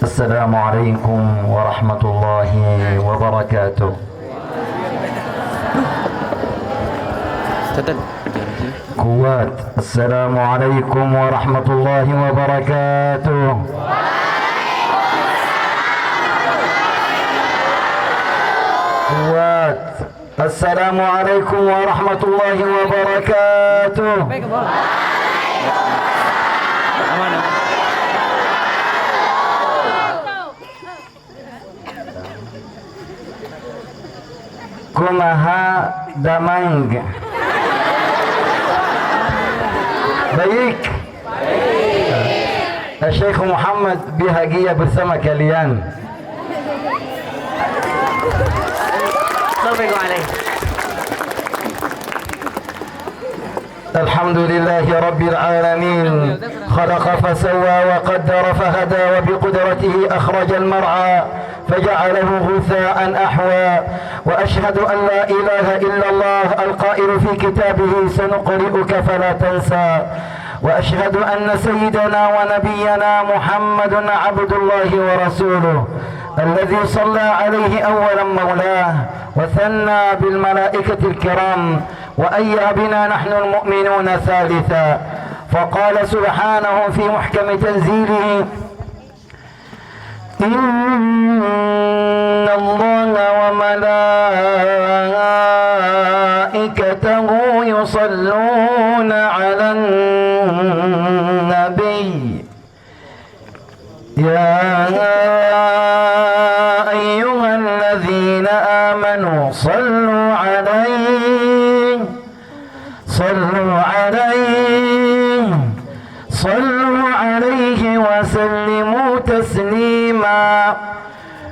السلام عليكم ورحمة الله وبركاته. كوات. السلام عليكم ورحمة الله وبركاته. كوات. السلام عليكم ورحمة الله وبركاته. Kumaha damang. Baik. Syekh Muhammad bahagia bersama kalian. الحمد لله رب العالمين خلق فسوى وقدر فهدى وبقدرته أخرج المرعى فجعله غثاء أحوى وأشهد أن لا إله إلا الله القائل في كتابه سنقرئك فلا تنسى وأشهد أن سيدنا ونبينا محمد عبد الله ورسوله الذي صلى عليه أولا مولاه وثنى بالملائكة الكرام وأيى بنا نحن المؤمنون ثالثا فقال سبحانه في محكم تنزيله إن الله وملائكته يصلون على النبي يا أيها الذين آمنوا صلوا عليه وسلموا تسليما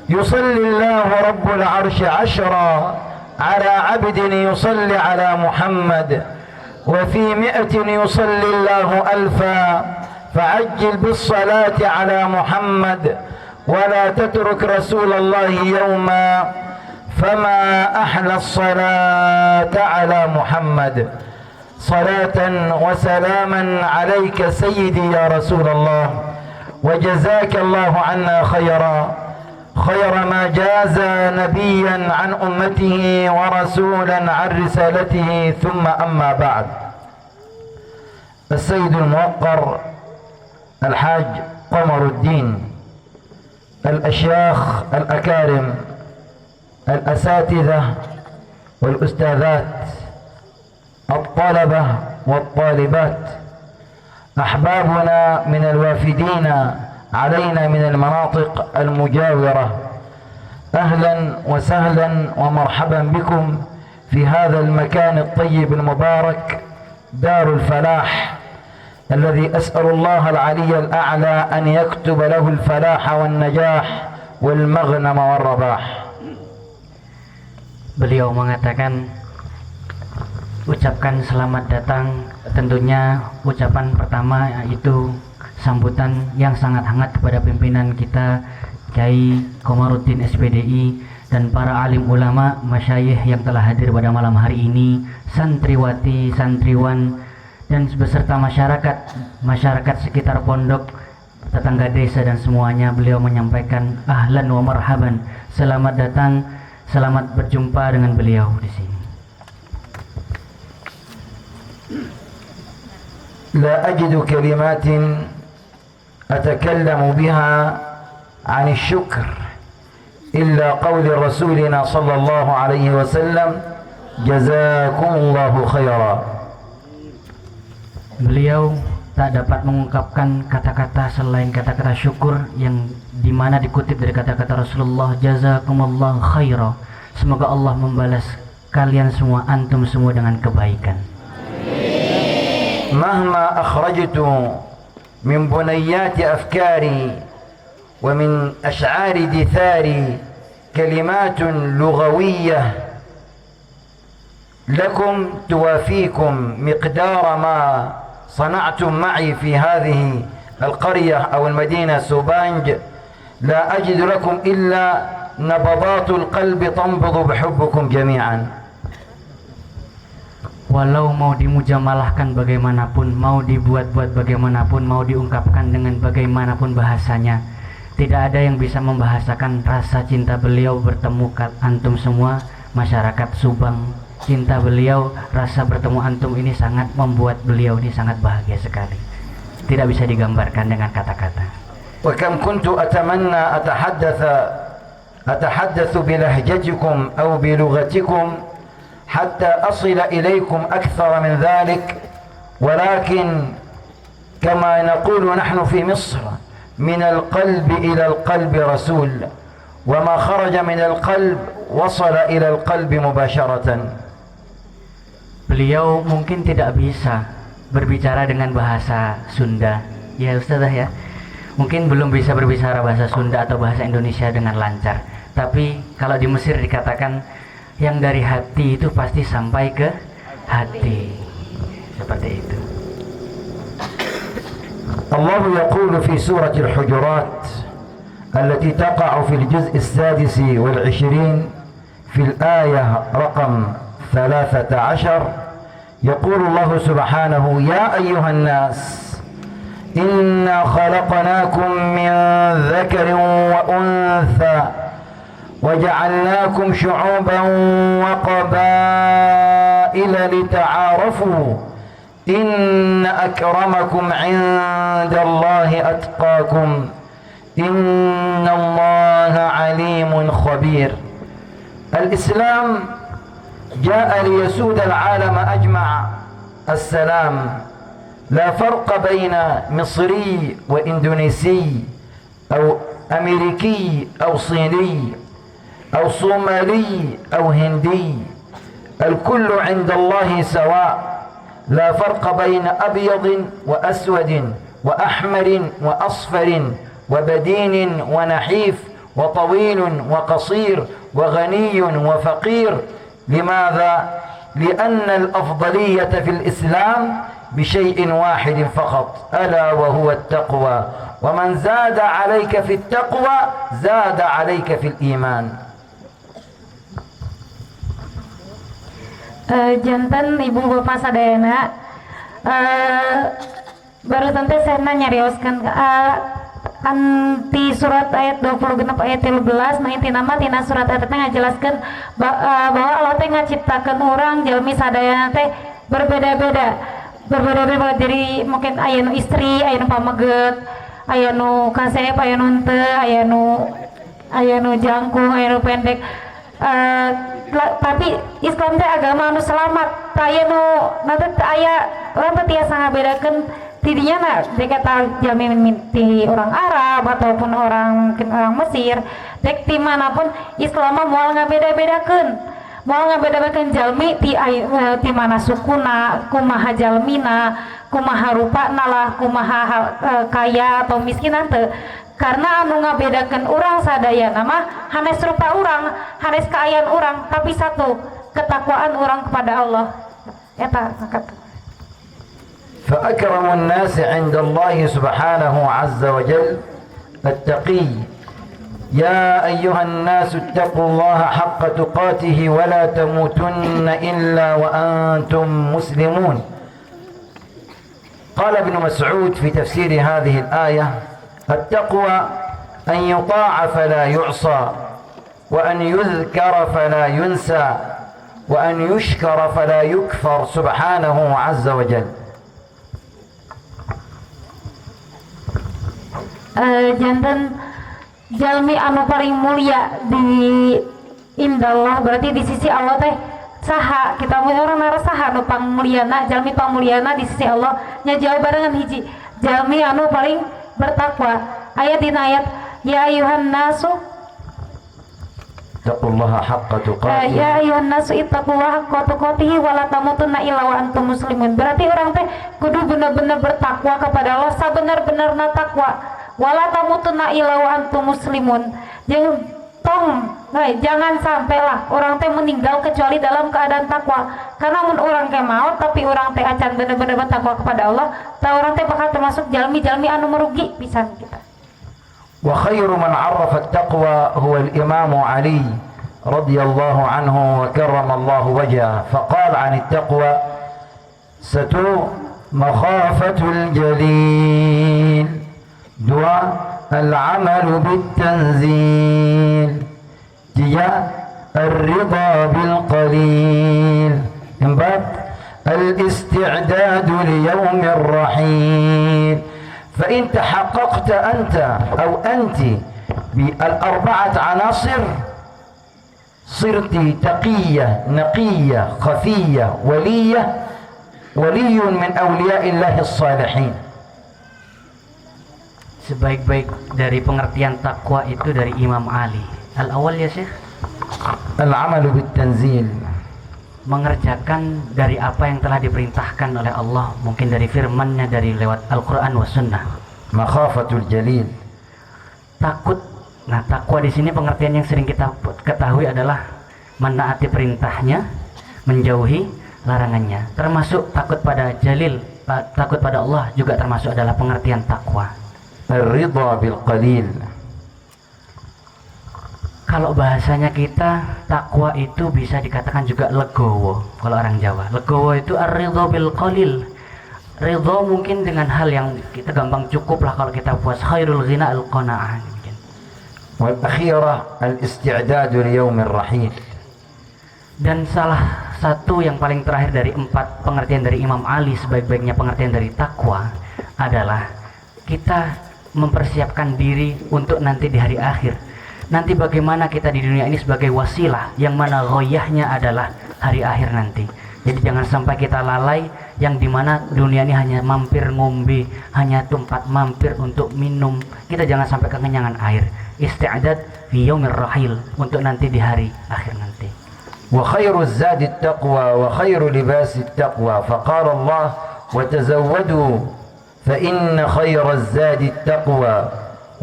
يصلي الله رب العرش عشرا على عبد يصلي على محمد وفي 100 يصلي الله ألفا فعجل بالصلاة على محمد ولا تترك رسول الله يوما فما أحلى الصلاة على محمد صلاة وسلاما عليك سيدي يا رسول الله وجزاك الله عنا خير ما جاز نبيا عن أمته ورسولا عن رسالته ثم أما بعد. السيد الموقر الحاج قمر الدين الأشياخ الأكارم الأساتذة والأستاذات الطلبة والطالبات أحبابنا من الوافدين علينا من المناطق المجاورة أهلا وسهلا ومرحبا بكم في هذا المكان الطيب المبارك دار الفلاح الذي أسأل الله العلي الأعلى أن يكتب له الفلاح والنجاح والمغنم والرباح. Beliau mengatakan, ucapkan selamat datang. Tentunya ucapan pertama yaitu sambutan yang sangat hangat kepada pimpinan kita Kiai Komarudin SPDI dan para alim ulama masyayikh yang telah hadir pada malam hari ini, santriwati, santriwan dan beserta masyarakat sekitar pondok, tetangga desa dan semuanya. Beliau menyampaikan ahlan wa marhaban, selamat datang, selamat berjumpa dengan beliau di sini. لا أجد كلمات أتكلم بها عن الشكر إلا قول رسولنا صلى الله عليه وسلم جزاكم الله خيرا. Beliau tak dapat mengungkapkan kata-kata selain kata-kata syukur yang dimana dikutip dari kata-kata Rasulullah, jazakumullah khaira, semoga Allah membalas kalian semua, antum semua dengan kebaikan. مهما أخرجت من بنيات أفكاري ومن أشعار دثاري كلمات لغوية لكم توافيكم مقدار ما صنعتم معي في هذه القرية أو المدينة سوبانج، لا أجد لكم إلا نبضات القلب تنبض بحبكم جميعا. walau mau dimujamalahkan bagaimanapun, mau dibuat-buat bagaimanapun, mau diungkapkan dengan bagaimanapun bahasanya, tidak ada yang bisa membahasakan rasa cinta beliau bertemu antum semua masyarakat Subang. Cinta beliau, rasa bertemu antum ini sangat membuat beliau ini sangat bahagia sekali. Tidak bisa digambarkan dengan kata-kata. وكم كنت أتمنى أتحدث بلهجتكم أو بلغتكم حتى أصل إليكم أكثر من ذلك، ولكن كما نقول نحن في مصر من القلب إلى القلب رسول، وما خرج من القلب وصل إلى القلب مباشرة. Beliau mungkin tidak bisa berbicara dengan bahasa Sunda, ya Ustazah ya. Mungkin belum bisa berbicara bahasa Sunda atau bahasa Indonesia dengan lancar. Tapi kalau di Mesir dikatakan yang dari hati itu pasti sampai ke hati. Seperti itu. Allah يقول في سورة الحجرات التي تقع في الجزء السادس والعشرين في الآية رقم 13، يقول الله سبحانه: يا أيها الناس إنا خلقناكم من ذكر وأنثى وجعلناكم شعوبا وقبائل لتعارفوا إن أكرمكم عند الله أتقاكم إن الله عليم خبير. الإسلام جاء ليسود العالم أجمع السلام، لا فرق بين مصري وإندونيسي أو أمريكي أو صيني أو صومالي أو هندي، الكل عند الله سواء، لا فرق بين أبيض وأسود وأحمر وأصفر وبدين ونحيف وطويل وقصير وغني وفقير. لماذا؟ لأن الأفضلية في الإسلام بشيء واحد فقط، ألا وهو التقوى، ومن زاد عليك في التقوى زاد عليك في الإيمان. Janten ibu bapak sadayana baru tante saya nyarioskan anti surat ayat 20 genep ayat 13 nah intina mah tina surat ayat teh ngajelaskeun bahwa Allah teh ngaciptakeun urang jalmi sadayana teh berbeda-beda. Jadi mungkin aya nu istri, aya nu pameget, aya nu kasep, aya nu henteu, aya nu jangkung, aya nu pendek. Tapi Islam teh agama anu selamat. Aya nu nanti aya urang teh tiasa ngabedakeun tidinya na dikata jamin ti orang Arab ataupun mungkin orang Mesir, dek ti manapun Islam mah moal ngabeda-bedakeun. Moal ngabeda-bedakeun jalmi ti mana sukuna, kumaha jalmina, kumaha rupana lah, kumaha kaya atau miskin teu. Karena anu ngabedakeun urang sadayana mah hanes rupa urang, hanes kaayaan urang, tapi satu, ketakwaan urang kepada Allah. Eta kata. فأكرم الناس عند الله سبحانه عز وجل التقي. يا أيها الناس اتقوا الله حق تقاته ولا تموتن إلا وأنتم مسلمون. قال ابن مسعود في تفسير هذه الآية: التقوى أن يطاع فلا يعصى، وأن يذكر فلا ينسى، وأن يشكر فلا يكفر سبحانه عز وجل. Janten jalmi anu paling mulia di indallah berarti di sisi Allah teh saha kita orang nara saha nu pangmuliana jalmi pangmuliana di sisi Allah nya jauh barengan hiji jalmi anu paling bertakwa. Ayat dina ayat ya ayuhan nasu taqullaha haqqa tuqatih. Ya ayuhan nasu ittaqullaha haqqa tuqatih wa la tamutunna illa wa antum muslimun. Berarti orang teh kudu bener-bener bertakwa kepada Allah sabenar-benarna takwa. Wala tamutunna illa wa antum muslimun. Jangan sampailah orang teh meninggal kecuali dalam keadaan takwa. Karena mun orang teh maut tapi orang teh acan bener-bener bertakwa kepada Allah, tah orang teh bakal termasuk jalmi-jalmi anu merugi pisan kita. Wa khairu man 'arafa at-taqwa huwa al-Imam Ali radhiyallahu anhu wa karrama Allah wajhahu. Faqala 'an at-taqwa ستو مخافة الجليل. 2 العمل بالتنزيل. 3 الرضا بالقليل. 4 الاستعداد ليوم الرحيل. فإن تحققت أنت أو أنت بال4 عناصر صرت تقية نقية خفية ولي من أولياء الله الصالحين. Sebaik-baik dari pengertian takwa itu dari Imam Ali. Al-awwal ya Syekh? العمل بالتنزيل. Mengerjakan dari apa yang telah diperintahkan oleh Allah, mungkin dari firman-Nya, dari lewat Al-Quran wa Sunnah. مخافة الجليل. Takut. Nah, takwa di sini pengertian yang sering kita ketahui adalah menaati perintahnya, menjauhi larangannya. Termasuk takut pada Jalil, takut pada Allah juga termasuk adalah pengertian takwa. الرضا بالقليل. Kalau bahasanya kita, takwa itu bisa dikatakan juga legowo. Kalau orang Jawa, legowo itu ar-ridha bil qalil. Ridha mungkin dengan hal yang kita gampang cukup lah kalau kita puas. Khairul ghina al-qanaah. والأخيرة الاستعداد ليوم الرحيل. Dan salah satu yang paling terakhir dari 4 pengertian dari Imam Ali, sebaik-baiknya pengertian dari takwa adalah kita mempersiapkan diri untuk nanti di hari akhir. Nanti bagaimana kita di dunia ini sebagai wasilah, yang mana ghoyahnya adalah hari akhir nanti. Jadi jangan sampai kita lalai, yang dimana dunia ini hanya mampir ngombe, hanya tempat mampir untuk minum. Kita jangan sampai kekenyangan air. Isti'dad fi yaumir rahil, untuk nanti di hari akhir nanti. وخير الزاد التقوى وخير لباس التقوى. فقال الله وتزودوا فإن خير الزاد التقوى.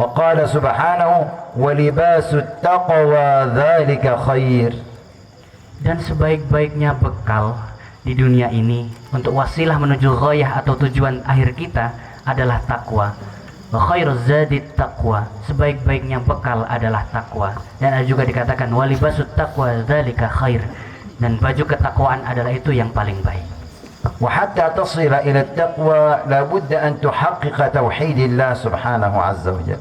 وقال سبحانه ولباس التقوى ذلك خير. Dan sebaik-baiknya bekal di dunia ini untuk wasilah menuju ghayah atau tujuan akhir kita adalah takwa. Wa khairuz zadit taqwa. Sebaik-baiknya bekal adalah takwa. Dan ada juga dikatakan walibasut taqwa dzalika khair. Dan baju ketakwaan adalah itu yang paling baik. وحتى تصل إلى التقوى لابد أن تحقق توحيد الله سبحانه عز وجل.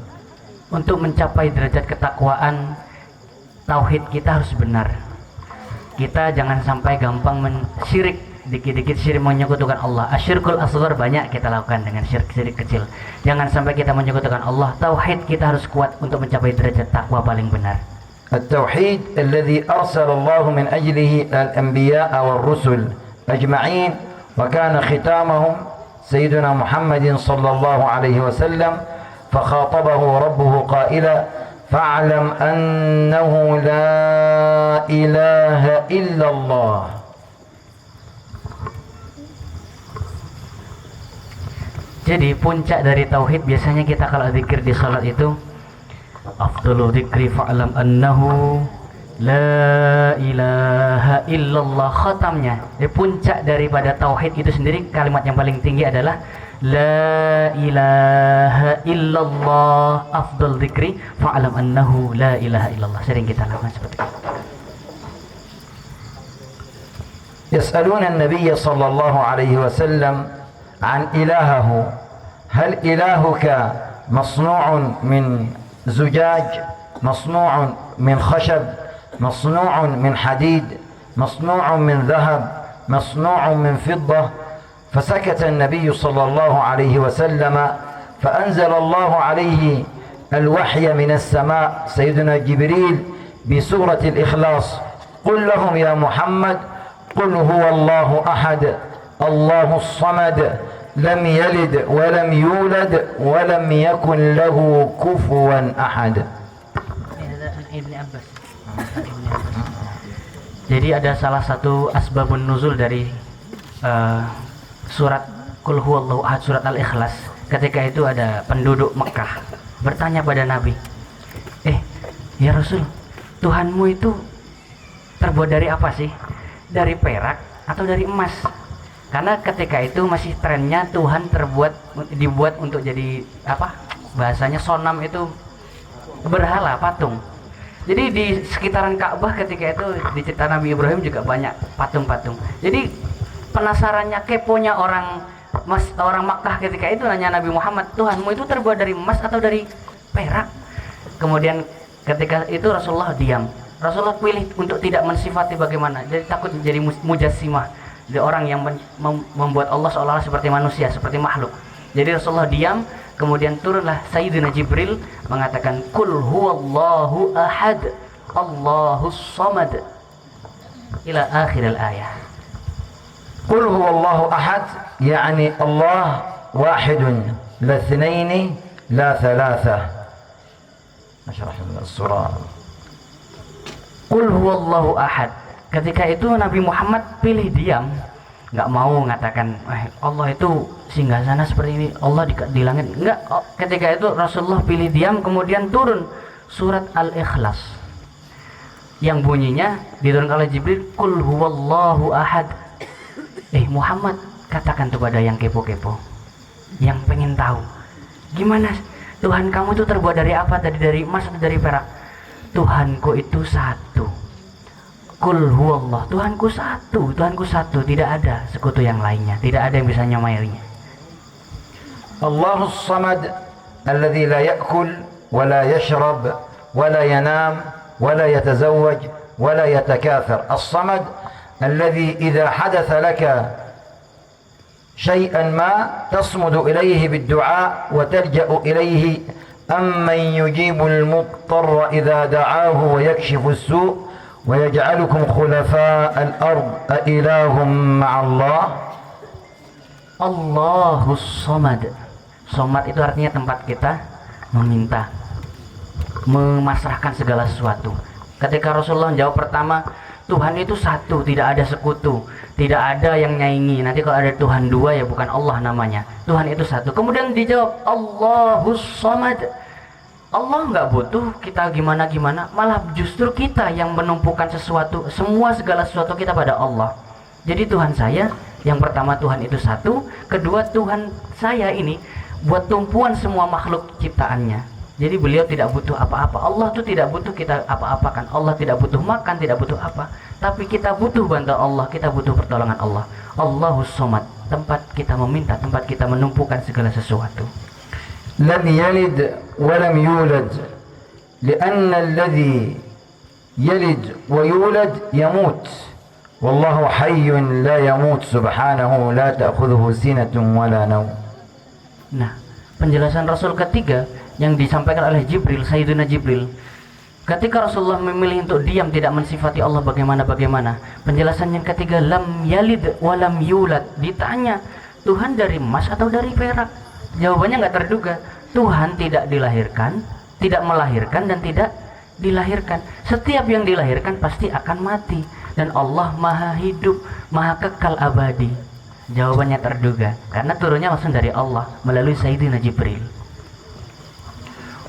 Untuk mencapai derajat ketakwaan, tauhid kita harus benar. Kita jangan sampai gampang mensyirik, dikit-dikit syirik menyekutukan Allah. Asyirkul asghar banyak kita lakukan dengan syirik kecil. Jangan sampai kita menyekutukan Allah. Tauhid kita harus kuat untuk mencapai derajat takwa paling benar. التوحيد الذي أرسل الله من أجله الأنبياء والرسل أجمعين، وكان ختامهم سيدنا محمد صلى الله عليه وسلم، فخاطبه ربه قائلا فاعلم أنه لا إله إلا الله. Jadi puncak dari tauhid biasanya kita kalau zikir di salat itu afdalu dzikri fa'lam annahu la ilaha illallah, khatamnya. Jadi puncak daripada tauhid itu sendiri, kalimat yang paling tinggi adalah la ilaha illallah. Afdal dzikri fa'lam annahu la ilaha illallah. Sering kita lakukan seperti itu. يسألون النبي صلى الله عليه وسلم عن إلهه، هل إلهك مصنوع من زجاج، مصنوع من خشب، مصنوع من حديد، مصنوع من ذهب، مصنوع من فضة؟ فسكت النبي صلى الله عليه وسلم، فأنزل الله عليه الوحي من السماء سيدنا جبريل بسورة الإخلاص قل لهم يا محمد قل هو الله أحد الله الصمد لم يلد ولم يولد ولم يكن له كفوا أحد. Jadi ada salah satu asbabun nuzul dari surat Qul huwallahu ahad, surat Al-Ikhlas. Ketika itu ada penduduk Mekah bertanya pada Nabi, ya Rasul, Tuhanmu itu terbuat dari apa sih? Dari perak atau dari emas? Karena ketika itu masih trennya Tuhan dibuat untuk jadi apa? Bahasanya sonam itu berhala, patung. Jadi di sekitaran Ka'bah ketika itu di cerita Nabi Ibrahim juga banyak patung-patung. Jadi penasarannya, keponya orang Makkah ketika itu nanya Nabi Muhammad, Tuhanmu itu terbuat dari emas atau dari perak? Kemudian ketika itu Rasulullah diam. Rasulullah pilih untuk tidak mensifati bagaimana, jadi takut menjadi mujassimah, jadi orang yang membuat Allah seolah-olah seperti manusia, seperti makhluk. Jadi Rasulullah diam, kemudian turunlah Sayyidina Jibril mengatakan, Qul huwallahu ahad, Allahus samad, ila akhir al-ayah. قل هو الله أحد يعني الله واحد لا اثنين لا ثلاثة. نشرح السورة. Qul huwallahu ahad. Ketika itu Nabi Muhammad pilih diam, nggak mau mengatakan Allah itu singgasana seperti ini, Allah di langit. Enggak. Ketika itu Rasulullah pilih diam, kemudian turun surat Al-Ikhlas yang bunyinya diturunkan oleh Jibril, Qul huwallahu ahad. Muhammad, katakan kepada yang kepo-kepo, yang pengen tahu, gimana Tuhan kamu itu terbuat dari apa? Tadi dari emas atau dari perak? Tuhanku itu satu. Qul huwallah, Tuhanku satu, tidak ada sekutu yang lainnya, tidak ada yang bisa nyamairinya. Allahus samad alladhi la ya'kul wa la yashrab wa la yanam wa la yatazawwaj wa la yatakathar. As-samad الذي إذا حدث لك شيئا ما تصمد إليه بالدعاء وتلجأ إليه أمن يجيب المضطر إذا دعاه ويكشف السوء ويجعلكم خلفاء الأرض أإله مع الله. Allahus samad. Samad itu artinya tempat kita meminta, memasrahkan segala sesuatu. Ketika Rasulullah jawab pertama, Tuhan itu satu, tidak ada sekutu, tidak ada yang nyaingi. Nanti kalau ada Tuhan dua ya bukan Allah namanya. Tuhan itu satu. Kemudian dijawab Allahus samad. Allah nggak butuh kita gimana-gimana, malah justru kita yang menumpukan sesuatu, segala sesuatu kita pada Allah. Jadi Tuhan saya, yang pertama Tuhan itu satu, kedua Tuhan saya ini buat tumpuan semua makhluk ciptaannya. Jadi beliau tidak butuh apa-apa. Allah itu tidak butuh kita apa-apakan. Allah tidak butuh makan, tidak butuh apa. Tapi kita butuh bantuan Allah, kita butuh pertolongan Allah. Allahus samad, tempat kita meminta, tempat kita menumpukan segala sesuatu. Lam yalid wa lam yulad, lianna alladhi yalid wa yulad yamut. Wallahu hayyun la yamut subhanahu la ta'khudhuhu sinatun wa la nawm. Nah, penjelasan Rasul ketiga yang disampaikan oleh Jibril, Sayyidina Jibril, ketika Rasulullah memilih untuk diam, tidak mensifati Allah bagaimana. Penjelasan yang ketiga, lam yalid wa lam yulad. Ditanya, Tuhan dari emas atau dari perak? Jawabannya nggak terduga. Tuhan tidak dilahirkan, tidak melahirkan, dan tidak dilahirkan. Setiap yang dilahirkan pasti akan mati. Dan Allah maha hidup, maha kekal abadi. Jawabannya terduga, karena turunnya langsung dari Allah melalui Sayyidina Jibril.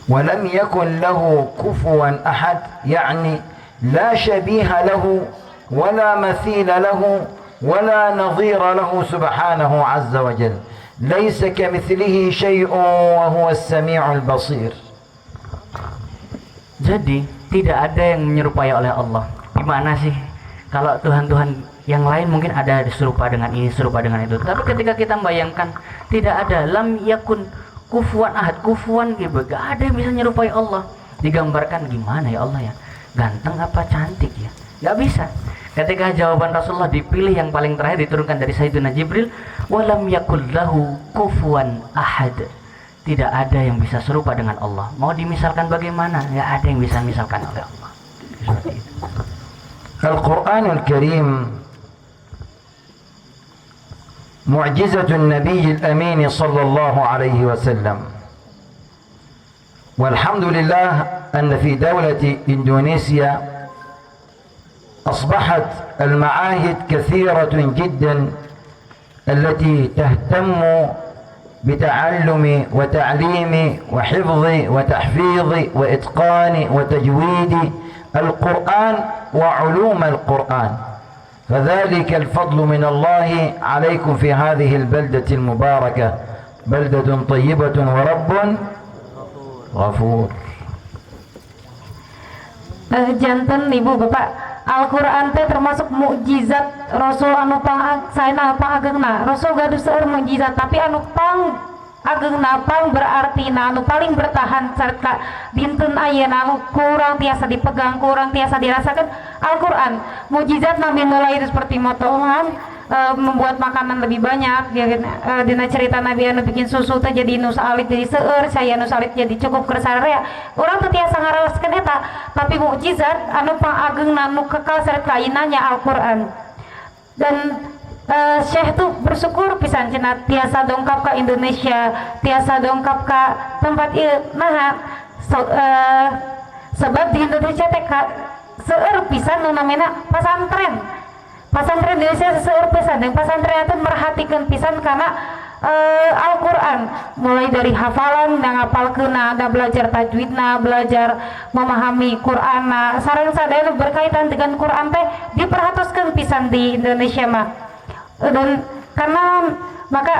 ولم يكن له كفوا أحد يعني لا شبيه له ولا مثيل له ولا نظير له سبحانه عز وجل ليس كمثله شيء وهو السميع البصير. Jadi tidak ada yang menyerupai oleh Allah. Gimana sih kalau Tuhan-Tuhan yang lain mungkin ada serupa dengan ini, serupa dengan itu. Tapi ketika kita membayangkan tidak ada, lam yakun kufuwan ahad, kufuwan gitu, gak ada yang bisa nyerupai Allah. Digambarkan gimana ya Allah ya, ganteng apa cantik ya, gak bisa. Ketika jawaban Rasulullah dipilih yang paling terakhir, diturunkan dari Sayyidina Jibril, walam yakul lahu kufuwan ahad, tidak ada yang bisa serupa dengan Allah. Mau dimisalkan bagaimana, gak ada yang bisa misalkan oleh Allah. Seperti itu. Al-Quranul Karim معجزة النبي الأمين صلى الله عليه وسلم. والحمد لله أن في دولة إندونيسيا أصبحت المعاهد كثيرة جدا التي تهتم بتعلم وتعليم وحفظ وتحفيظ وإتقان وتجويد القرآن وعلوم القرآن. فذلك الفضل من الله عليكم في هذه البلدة المباركة، بلدة طيبة ورب غفور. Janten Ibu Bapak Al-Quran teh termasuk mukjizat Rasul anu saena pangagengna. Rasul gaduh seueur mukjizat, tapi anu agengna pang berarti anu paling bertahan serta dinten ayeuna anu kurang tiasa dipegang, kurang tiasa dirasakan Al-Quran. Mukjizat Nabi mulai seperti motohan membuat makanan lebih banyak ya, dina cerita Nabi anu bikin susu teh jadi nu salit jadi seueur, saya nu salit jadi cukup kersarea. Urang teu tiasa ngaraoskeun eta, tapi mukjizat anu pangageungna nu kekal sarta inanya Al-Quran. Dan Syekh tuh bersyukur pisan cenah tiasa dongkap ke Indonesia, tiasa dongkap ke tempat ieu. Nah, sebab di Indonesia teh seueur pisan nu namina pasantren. Pasantren di Indonesia seueur pisan, dan pasantren itu merhatikan pisan karena Al-Quran, mulai dari hafalan dan ngapalkeunna, da belajar tajwidna, belajar memahami Qur'anna, sareng sadaya berkaitan dengan Quran teh diperhatoskeun pisan di Indonesia mah. Dan karena maka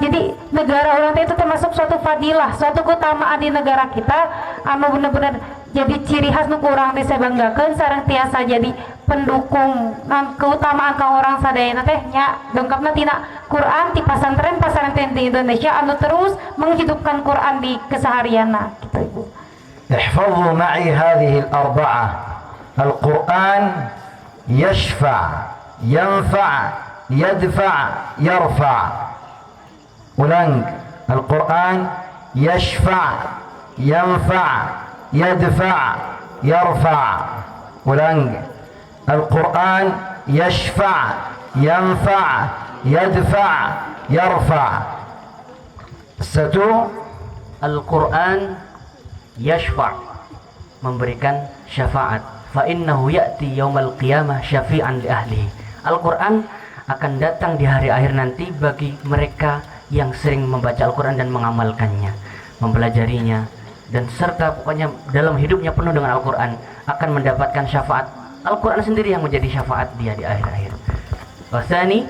jadi negara orang itu termasuk suatu fadilah, suatu keutamaan di negara kita anu bener-bener jadi ciri khas nu kurang disebanggakeun sareng tiasa jadi pendukung keutamaan ka orang sadayana teh nya dongkapna tina Quran ti pasantren di Indonesia anu terus menghidupkan Quran di keseharianna gitu Ibu. احفظوا معي هذه الأربعة. القرآن يشفع ينفع يدفع يرفع. ulang. القرآن يشفع ينفع يدفع يرفع. ulang. القرآن يشفع ينفع يدفع يرفع. Al-Quran yashfa' memberikan syafaat, fa innahu ya'ti yaumal qiyamah syafi'an li ahlihi. Al-Quran akan datang di hari akhir nanti bagi mereka yang sering membaca Al-Quran dan mengamalkannya, mempelajarinya, dan serta pokoknya dalam hidupnya penuh dengan Al-Quran akan mendapatkan syafaat. Al-Quran sendiri yang menjadi syafaat dia di akhir-akhir. Wasani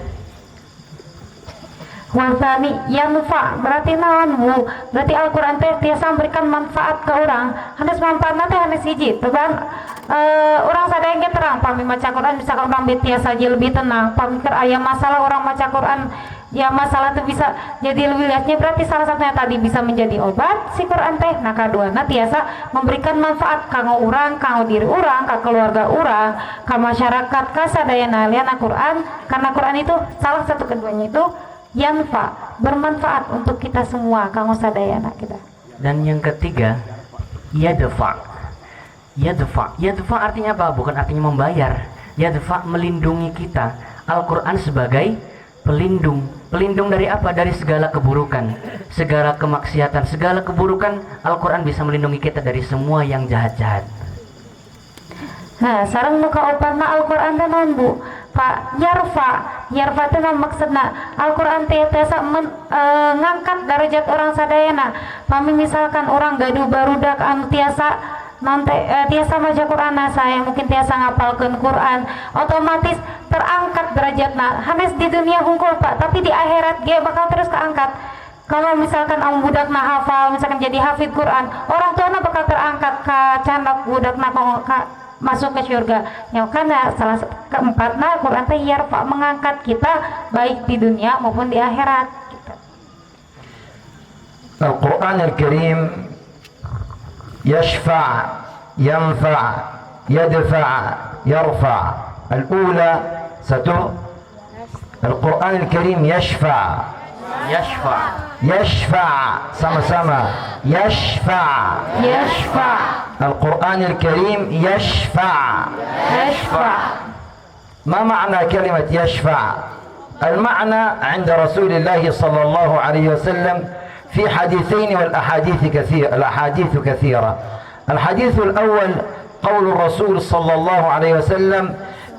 yanfa berarti naon Bu? Berarti Al-Quran teh tiasa memberikan manfaat ke orang. Hanes manfaatna teh hanes hiji. Teban orang sadaya ge terang pami maca Quran bisa orang tiasa jadi lebih tenang. Pami keur aya masalah orang maca Quran ya masalah itu bisa jadi lebih luasnya, berarti salah satunya tadi bisa menjadi obat si Quran teh. Nah kaduana tiasa memberikan manfaat kanggo urang, kanggo diri urang, ka keluarga urang, ka masyarakat, ka sadayana liana Quran. Karena Quran itu salah satu keduanya itu yanfa, bermanfaat untuk kita semua kanggo sadayana kita. Dan yang ketiga yadfa. Yadfa artinya apa? Bukan artinya membayar. Yadfa melindungi kita. Al-Quran sebagai pelindung. Pelindung dari apa? Dari segala keburukan, segala kemaksiatan, segala keburukan. Al-Quran bisa melindungi kita dari semua yang jahat-jahat. Nah, sareng nu kaoparna Al-Quran teh naon Bu? Pak yarfa teh maksudna Al-Quran teh tiasa ngangkat derajat orang sadayana. Pami misalkan orang gaduh barudak anu tiasa tiasa maca Quran saya mungkin tiasa ngapalkeun Quran, otomatis terangkat derajatna. Hanes di dunia hungkul Pak, tapi di akhirat ge bakal terus keangkat. Kalau misalkan budakna hafal, misalkan jadi hafid Quran, orang tuana bakal terangkat ka candak budakna masuk ke surga. Yang karena salah keempatnya Quran teh yarfa mengangkat kita baik di dunia maupun di akhirat. Al-Quran Al-Karim يشفع ينفع يدفع يرفع. الأولى القرآن الكريم يشفع sama-sama يشفع. القرآن الكريم يشفع. ما معنى كلمة يشفع؟ المعنى عند رسول الله صلى الله عليه وسلم في حديثين والأحاديث كثيرة. الحديث الأول قول الرسول صلى الله عليه وسلم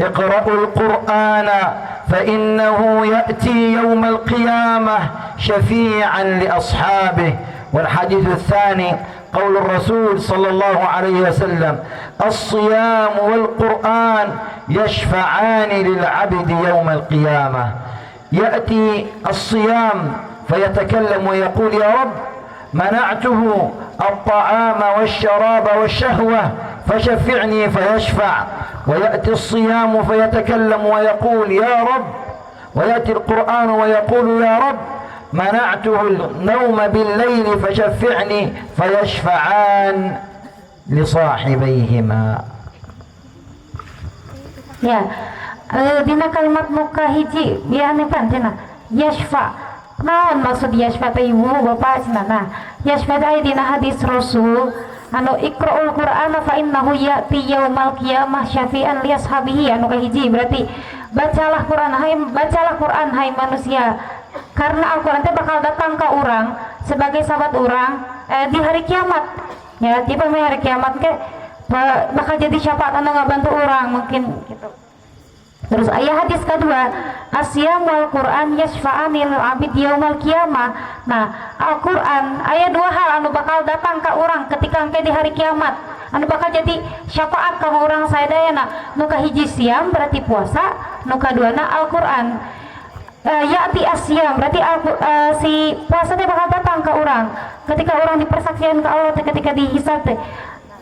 اقرأوا القرآن فإنه يأتي يوم القيامة شفيعا لأصحابه. والحديث الثاني قول الرسول صلى الله عليه وسلم الصيام والقرآن يشفعان للعبد يوم القيامة. يأتي الصيام فيتكلم ويقول يا رب منعته الطعام والشراب والشهوة فشفعني فيشفع، ويأتي الصيام فيتكلم ويقول يا رب، ويأتي القرآن ويقول يا رب منعته النوم بالليل فشفعني فيشفعان لصاحبيهما. Ya, dina kalimat muka hiji biane kan cenah yashfa. Naon maksud yashfa teh ibu bapak cenah. Nah, yashfa aya dina hadis Rasul anu iqra'ul Qur'ana fa innahu ya'ti yaumal qiyamah syafi'an li ashabihi anu kahiji berarti bacalah Quran hai manusia, karena Al-Quran teh bakal datang ke orang sebagai sahabat orang di hari kiamat. Ya, tipe hari kiamat ke bakal jadi syafaat anu ngabantu orang mungkin gitu. Terus ayat hadis kedua, asyam wal Quran yashfa'anil abid yaumal qiyamah. Nah, Al-Quran ayat dua hal anu bakal datang ke orang ketika engke di hari kiamat, anu bakal jadi syafaat ka orang sadayana. Nu kahiji siam berarti puasa, nu kaduana Al-Quran. Ya'ti asyam berarti si puasa teh bakal datang ke orang ketika orang dipersaksikan ke Allah teh, ketika dihisab teh.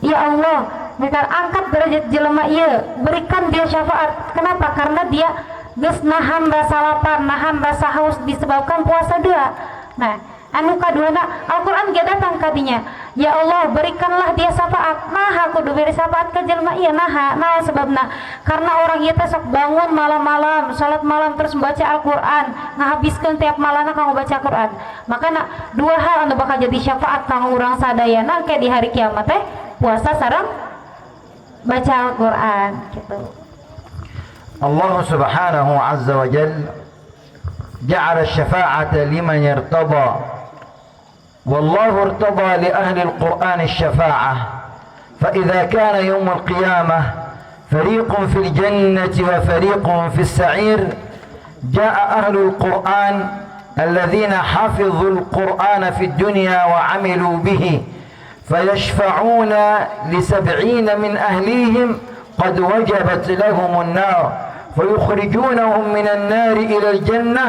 Ya Allah, mereka angkat derajat jelema ieu, berikan dia syafaat. Kenapa? Karena dia geus nahan rasa lapar, nahan rasa haus disebabkan puasa dia. Nah, anu kaduana Al-Qur'an ge datang ka dinya. Ya Allah, berikanlah dia syafaat. Nah, aku kudu beri syafaat ka jelema ieu nah sebabna karena orang ieu teh sok bangun malam-malam, salat malam terus membaca Al-Qur'an, ngahabiskeun tiap malamna kanggo baca Al-Qur'an. Makana dua hal anu bakal jadi syafaat kanggo urang sadayana ke di hari kiamat teh puasa sareng baca Al-Quran gitu. Allah subhanahu azza wa jalla ja'ala الشفاعة لمن ارتضى والله ارتضى لأهل القرآن الشفاعة فإذا كان يوم القيامة فريق في الجنة وفريق في السعير جاء أهل القرآن الذين حفظوا القرآن في الدنيا وعملوا به فيشفعون ل70 من أهليهم قد وجبت لهم النار فيخرجونهم من النار إلى الجنة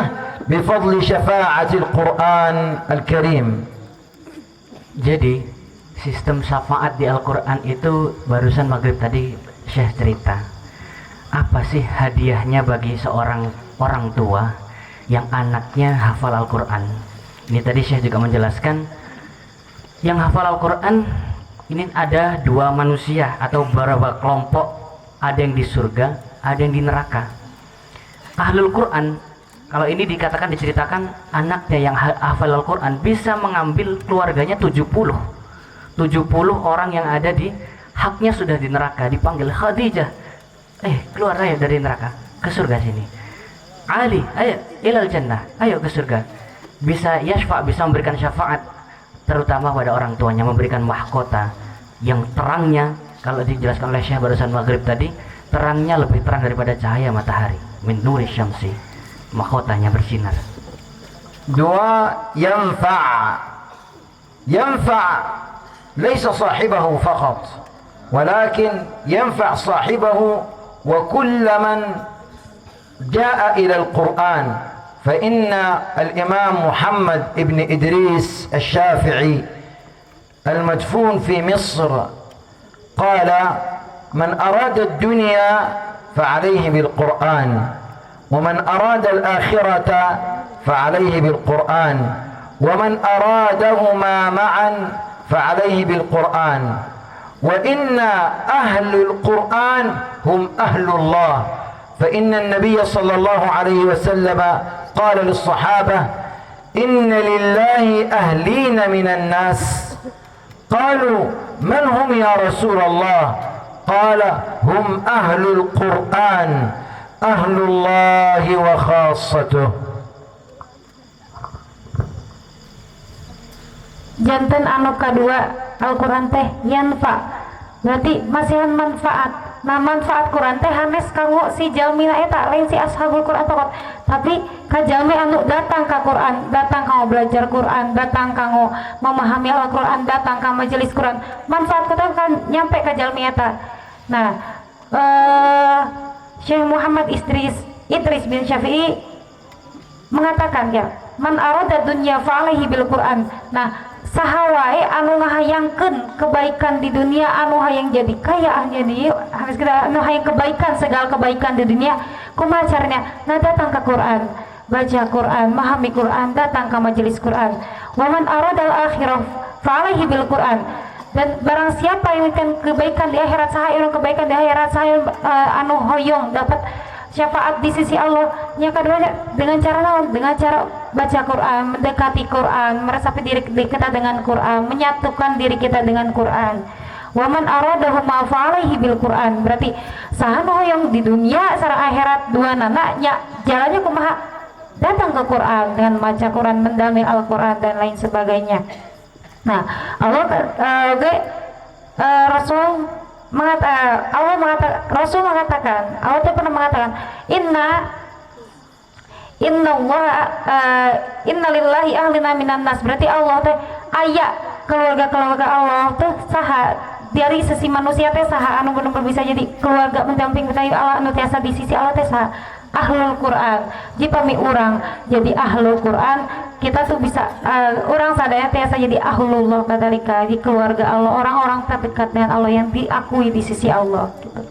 بفضل شفاعة القرآن الكريم. Jadi sistem syafaat di Al-Quran itu barusan maghrib tadi Syekh cerita. Apa sih hadiahnya bagi seorang orang tua yang anaknya hafal Al-Quran? Ini tadi Syekh juga menjelaskan, yang hafal Al-Quran ini ada dua manusia atau beberapa kelompok, ada yang di surga, ada yang di neraka. Ahlul Quran, kalau ini diceritakan anaknya yang hafal Al-Quran bisa mengambil keluarganya 70 orang yang ada di haknya sudah di neraka, dipanggil Khadijah, keluar ayo dari neraka ke surga sini. Ali, ayo ilal jannah, ayo ke surga. Bisa yashfa, bisa memberikan syafaat terutama pada orang tuanya, memberikan mahkota yang terangnya, kalau dijelaskan oleh Syekh barusan maghrib tadi, terangnya lebih terang daripada cahaya matahari, min nuri syamsi, mahkotanya bersinar. dua, ينفع ليس صاحبه فقط ولكن ينفع صاحبه وكل من جاء إلى القرآن. فإن الإمام محمد ابن إدريس الشافعي المدفون في مصر قال من أراد الدنيا فعليه بالقرآن ومن أراد الآخرة فعليه بالقرآن ومن أرادهما معا فعليه بالقرآن وإن أهل القرآن هم أهل الله. فإن النبي صلى الله عليه وسلم قال للصحابة إن لله أهلين من الناس قالوا من هم يا رسول الله قال هم أهل القرآن أهل الله وخاصته. Janten anu kadua Al-Quran teh yanfa berarti masihan manfaat. Nah, manfaat Quran teh hanes kanggo si jalmina eta lain si ashabul Quran tokot, tapi ka jalmi anu datang ka Quran, datang kanggo belajar Quran, datang kanggo memahami Al-Quran, datang ka majelis Quran, manfaat kita kan nyampe ka jalmi eta. Nah, Syekh Muhammad Idris bin Syafi'i mengatakan ya, man arada dunya fa alaihi bil Qur'an. Nah, saha wae anu ngahayangkeun kebaikan di dunia, anu hayang jadi kaya, jadi harus kita anu hayang kebaikan, segala kebaikan di dunia, kumaha caranya? Nah, datang ke Quran, baca Quran, memahami Quran, datang ke majelis Quran. Wa man aradal akhirah fa alaihi bil Quran. Dan barang siapa yang ingin kebaikan di akhirat, saha yang kebaikan di akhirat, saha anu hoyong dapat syafaat di sisi Allah, nya keduanya dengan cara naon? Dengan cara baca Quran, mendekati Quran, meresapi diri kita dengan Quran, menyatukan diri kita dengan Quran. Wa man aradahu ma fa'alaihi bil Quran. Berarti saha nu hoyong di dunia sareng akhirat dua nana nya jalannya kumaha? Datang ke Quran dengan baca Quran, mendalami Al-Quran dan lain sebagainya. Nah, Allah Rasul mengatakan, Allah pernah mengatakan, inna lillahi ahlina minan nas. Berarti Allah teh aya keluarga Allah tuh saha dari sisi manusia teh saha anu bener-bener bisa jadi keluarga pendamping kita Allah anu tiasa di sisi Allah teh saha ahlul Quran. Jika mi urang jadi ahlul Quran, kita tuh bisa orang sadaya tiasa jadi ahlullah kadalika, di keluarga Allah, orang-orang terdekat dengan Allah yang diakui di sisi Allah gitu.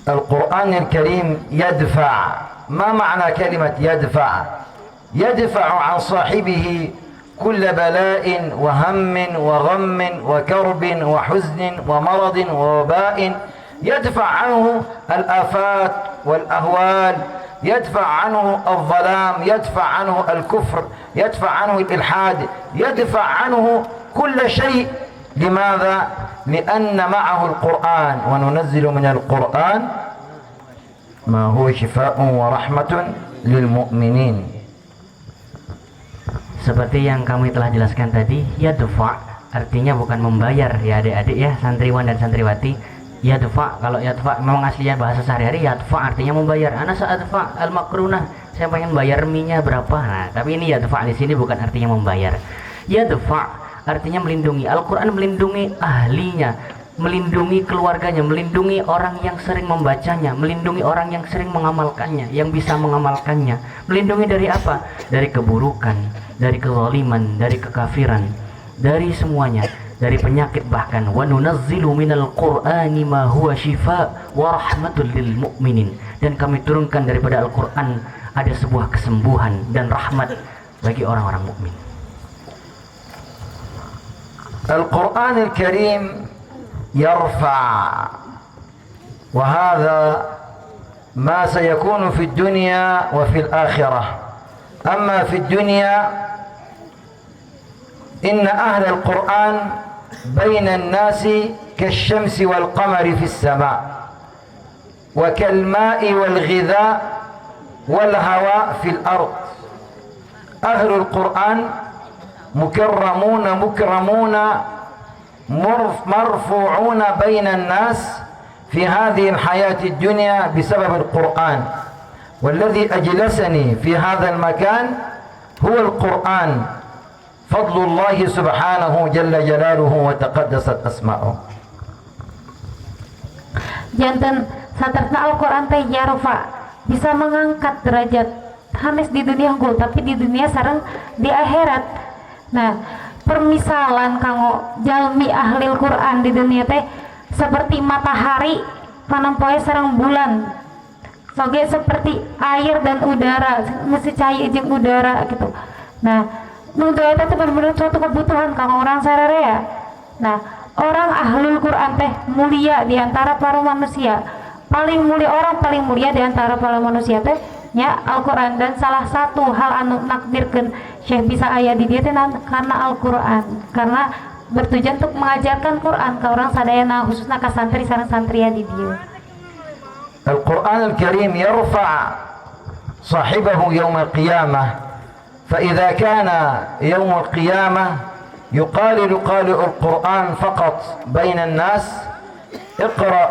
القرآن الكريم يدفع. ما معنى كلمة يدفع؟ يدفع عن صاحبه كل بلاء وهم وغم وكرب وحزن ومرض ووباء. يدفع عنه الآفات والأهوال، يدفع عنه الظلام، يدفع عنه الكفر، يدفع عنه الإلحاد، يدفع عنه كل شيء. لماذا؟ لأن معه القرآن، وننزل من القرآن ما هو شفاء ورحمة للمؤمنين. Seperti yang kami telah jelaskan tadi, yadfa artinya bukan membayar ya adik-adik ya, santriwan dan santriwati. Yadfa, kalau yadfa memang aslinya bahasa sehari-hari, yadfa artinya membayar. Ana sa'adfa al-makrunah, saya pengen bayar minyak berapa. Nah, tapi ini yadfa di sini bukan artinya membayar. Yadfa artinya melindungi. Al-Qur'an melindungi ahlinya, melindungi keluarganya, melindungi orang yang sering membacanya, melindungi orang yang sering mengamalkannya, yang bisa mengamalkannya. Melindungi dari apa? Dari keburukan, dari kezaliman, dari kekafiran, dari semuanya, dari penyakit bahkan. Wa nunazzilu minal qur'ani ma huwa shifa wa rahmatul lil mu'minin. Dan kami turunkan daripada Al-Qur'an ada sebuah kesembuhan dan rahmat bagi orang-orang mukmin. القرآن الكريم يرفع، وهذا ما سيكون في الدنيا وفي الآخرة. أما في الدنيا إن أهل القرآن بين الناس كالشمس والقمر في السماء، وكالماء والغذاء والهواء في الأرض. أهل القرآن مكرمون مرفوعون بين الناس في هذه الحياة الدنيا بسبب القرآن. والذي أجلسني في هذا المكان هو القرآن، فضل الله سبحانه جل جلاله وتقدست أسماؤه. Janten saterna Al-Quran teh yarfa, bisa mengangkat derajat hanes di dunia unggul, tapi di dunia sareng di akhirat. Nah, permisalan kanggo jalmi ahli Al-Quran di dunia teh seperti matahari panempoe sareng bulan, soge seperti air dan udara, mesti cahaya jeung udara gitu. Nah, nu eta teh bener-bener suatu kebutuhan kanggo orang sararea. Nah, orang ahlul Quran teh mulia di antara para manusia. Paling mulia, orang paling mulia di antara para manusia teh nya Al-Quran. Dan salah satu hal anu nakdirkeun Syekh bisa aya di dia teh karena Al-Quran, karena bertujuan untuk mengajarkan Quran ke orang sadayana, khususnya ke santri sareng santria di dia. القرآن الكريم يرفع صاحبه يوم القيامة، فإذا كان يوم القيامة يقال لقارئ القرآن فقط بين الناس: اقرأ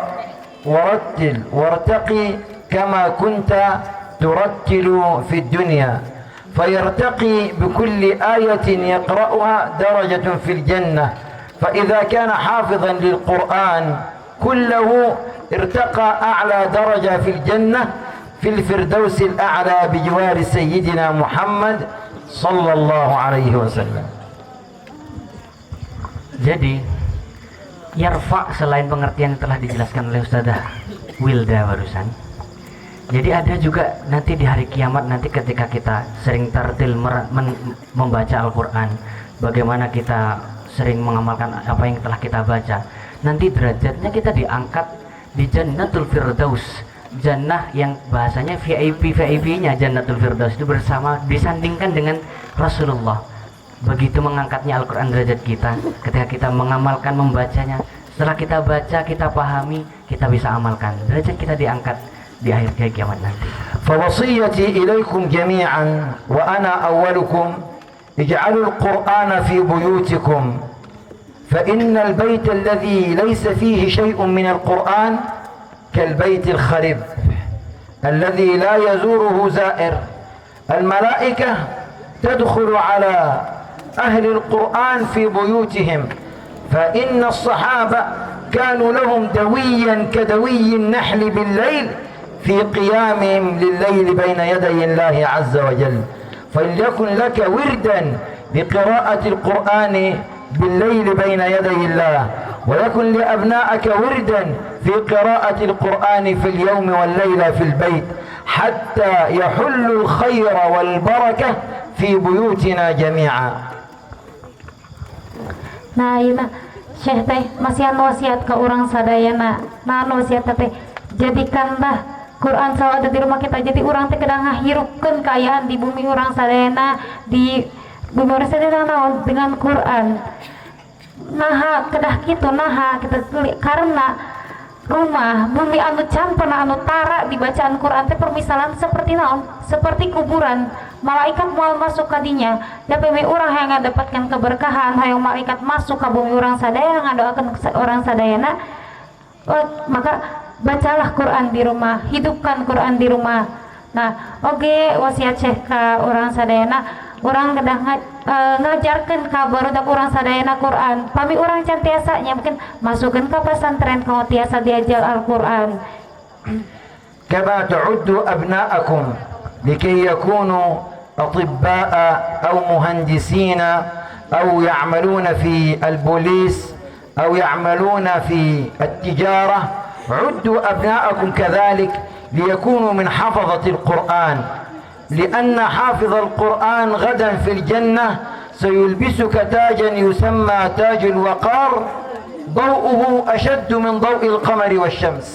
ورتل وارتقي كما كنت ترتل في الدنيا، فيرتقي بكل آية يقرأها درجة في الجنة. فإذا كان حافظا للقرآن كله ارتقى أعلى درجة في الجنة، في الفردوس الأعلى بجوار سيدنا محمد صلى الله عليه وسلم. Jadi yarfa selain pengertian yang telah dijelaskan oleh Ustazah Wilda barusan, jadi ada juga nanti di hari kiamat, nanti ketika kita sering tartil membaca Al-Quran, bagaimana kita sering mengamalkan apa yang telah kita baca, nanti derajatnya kita diangkat di Jannatul Firdaus, jannah yang bahasanya VIP-nya Jannatul Firdaus itu bersama, disandingkan dengan Rasulullah. Begitu mengangkatnya Al-Quran derajat kita ketika kita mengamalkan, membacanya. Setelah kita baca, kita pahami, kita bisa amalkan, derajat kita diangkat di akhir kiamat nanti. فوصيتي إليكم جميعا وأنا أولكم اجعلوا القرآن في بيوتكم فإن البيت الذي ليس فيه شيء من القرآن كالبيت الخرب الذي لا يزوره زائر. الملائكة تدخل على أهل القرآن في بيوتهم، فإن الصحابة كانوا لهم دويا كدوي النحل بالليل في قيامهم لليل بين يدي الله عز وجل. فليكن لك وردا بقراءة القرآن بالليل بين يدي الله، ويكن لأبنائك وردا في قراءة القرآن في اليوم والليلة في البيت حتى يحل الخير والبركة في بيوتنا جميعا. Nah, iya Syekh teh masih wasiat ke orang sadayana. Nah, wasiat teh jadikanlah Quran sawada di rumah kita, jadi orang teh kadang ngahirupkeun kaayaan di bumi orang sadayana, di bumi orang sadayana dengan Quran. Nah, kedah kitu nah kita karena rumah bumi anu campurna anu tara di bacaan Quran teh permisalan seperti naon, seperti kuburan. Malaikat moal masuk ke dinya, tapi orang yang mendapatkan keberkahan, hayang malaikat masuk ke bumi orang sadaya, ngadoakeun orang sadayana. Maka bacalah Quran di rumah, hidupkan Quran di rumah. Nah, oke wasiat Syekh ka orang sadayana, orang kedah ngajarkeun ka barudak orang sadayana Quran. Pami orang can tiasanya mungkin masukkeun ka pesantren kau tiasa diajar Al-Quran. كما تعدوا أبناءكم لكي يكونوا أطباء أو مهندسين أو يعملون في البوليس أو يعملون في التجارة، عدوا أبناءكم كذلك ليكونوا من حفظة القرآن، لأن حافظ القرآن غدا في الجنة سيلبسك تاجا يسمى تاج الوقار ضوءه أشد من ضوء القمر والشمس.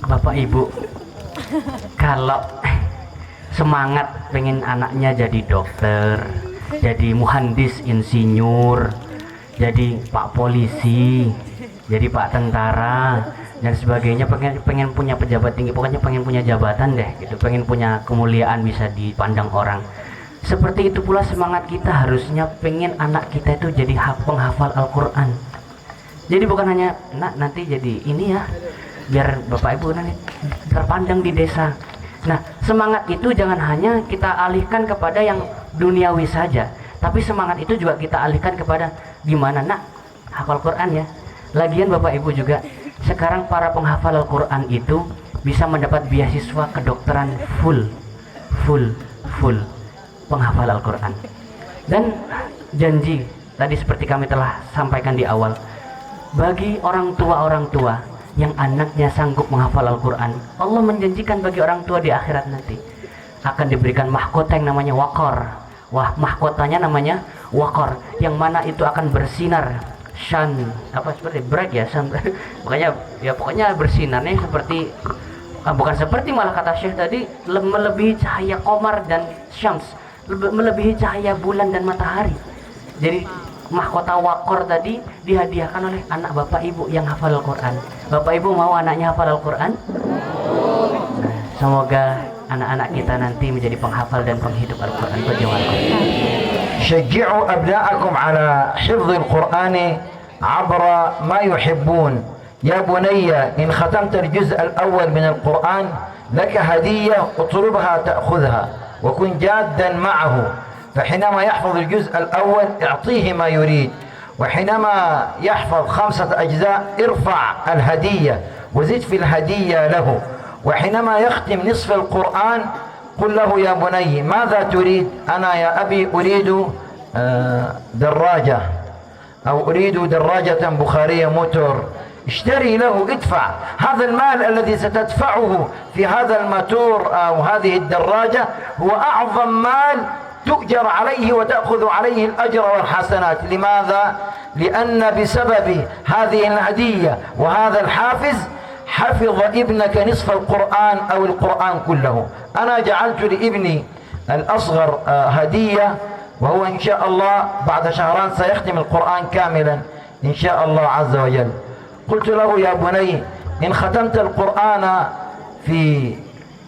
Bapak Ibu, kalau semangat pengen anaknya jadi dokter, jadi muhandis insinyur, jadi pak polisi, jadi pak tentara dan sebagainya, pengen punya pejabat tinggi, pokoknya pengen punya jabatan deh gitu, pengen punya kemuliaan, bisa dipandang orang. Seperti itu pula semangat kita harusnya pengen anak kita itu jadi penghafal Al-Quran. Jadi bukan hanya nanti jadi ini ya, biar Bapak Ibu nanti terpandang di desa. Nah, semangat itu jangan hanya kita alihkan kepada yang duniawi saja, tapi semangat itu juga kita alihkan kepada gimana nak hafal Quran ya. Lagian Bapak Ibu juga sekarang para penghafal Al-Quran itu bisa mendapat beasiswa kedokteran full penghafal Al-Quran. Dan janji tadi seperti kami telah sampaikan di awal, bagi orang tua yang anaknya sanggup menghafal Al-Quran, Allah menjanjikan bagi orang tua di akhirat nanti akan diberikan mahkota yang namanya wakor. Wah, mahkotanya namanya wakor, yang mana itu akan bersinar seperti bright ya, pokoknya bersinarnya seperti bukan seperti, malah kata Syekh tadi melebihi cahaya qamar dan syams, melebihi cahaya bulan dan matahari. Jadi mahkota wakor tadi dihadiahkan oleh anak Bapak Ibu yang hafal Al-Quran. Bapak Ibu mau anaknya hafal Al-Quran? Nah, semoga anak-anak kita nanti menjadi penghafal dan penghidup Al-Quran. شجعوا أبناءكم على حفظ القرآن عبر ما يحبون. يا بني إن ختمت الجزء الأول من القرآن لك هدية اطلبها تأخذها وكن جادا معه، فحينما يحفظ الجزء الأول اعطيه ما يريد، وحينما يحفظ 5 أجزاء ارفع الهدية وزد في الهدية له، وحينما يختم نصف القرآن قل له يا بني ماذا تريد؟ أنا يا أبي أريد دراجة أو أريد دراجة بخارية موتور، اشتري له، ادفع هذا المال الذي ستدفعه في هذا الموتور أو هذه الدراجة هو أعظم مال تؤجر عليه وتأخذ عليه الأجر والحسنات. لماذا؟ لأن بسبب هذه الهدية وهذا الحافز حفظ ابنك نصف القرآن أو القرآن كله. أنا جعلت لابني الأصغر هدية، وهو إن شاء الله بعد شهران سيختم القرآن كاملا إن شاء الله عز وجل. قلت له يا بني إن ختمت القرآن في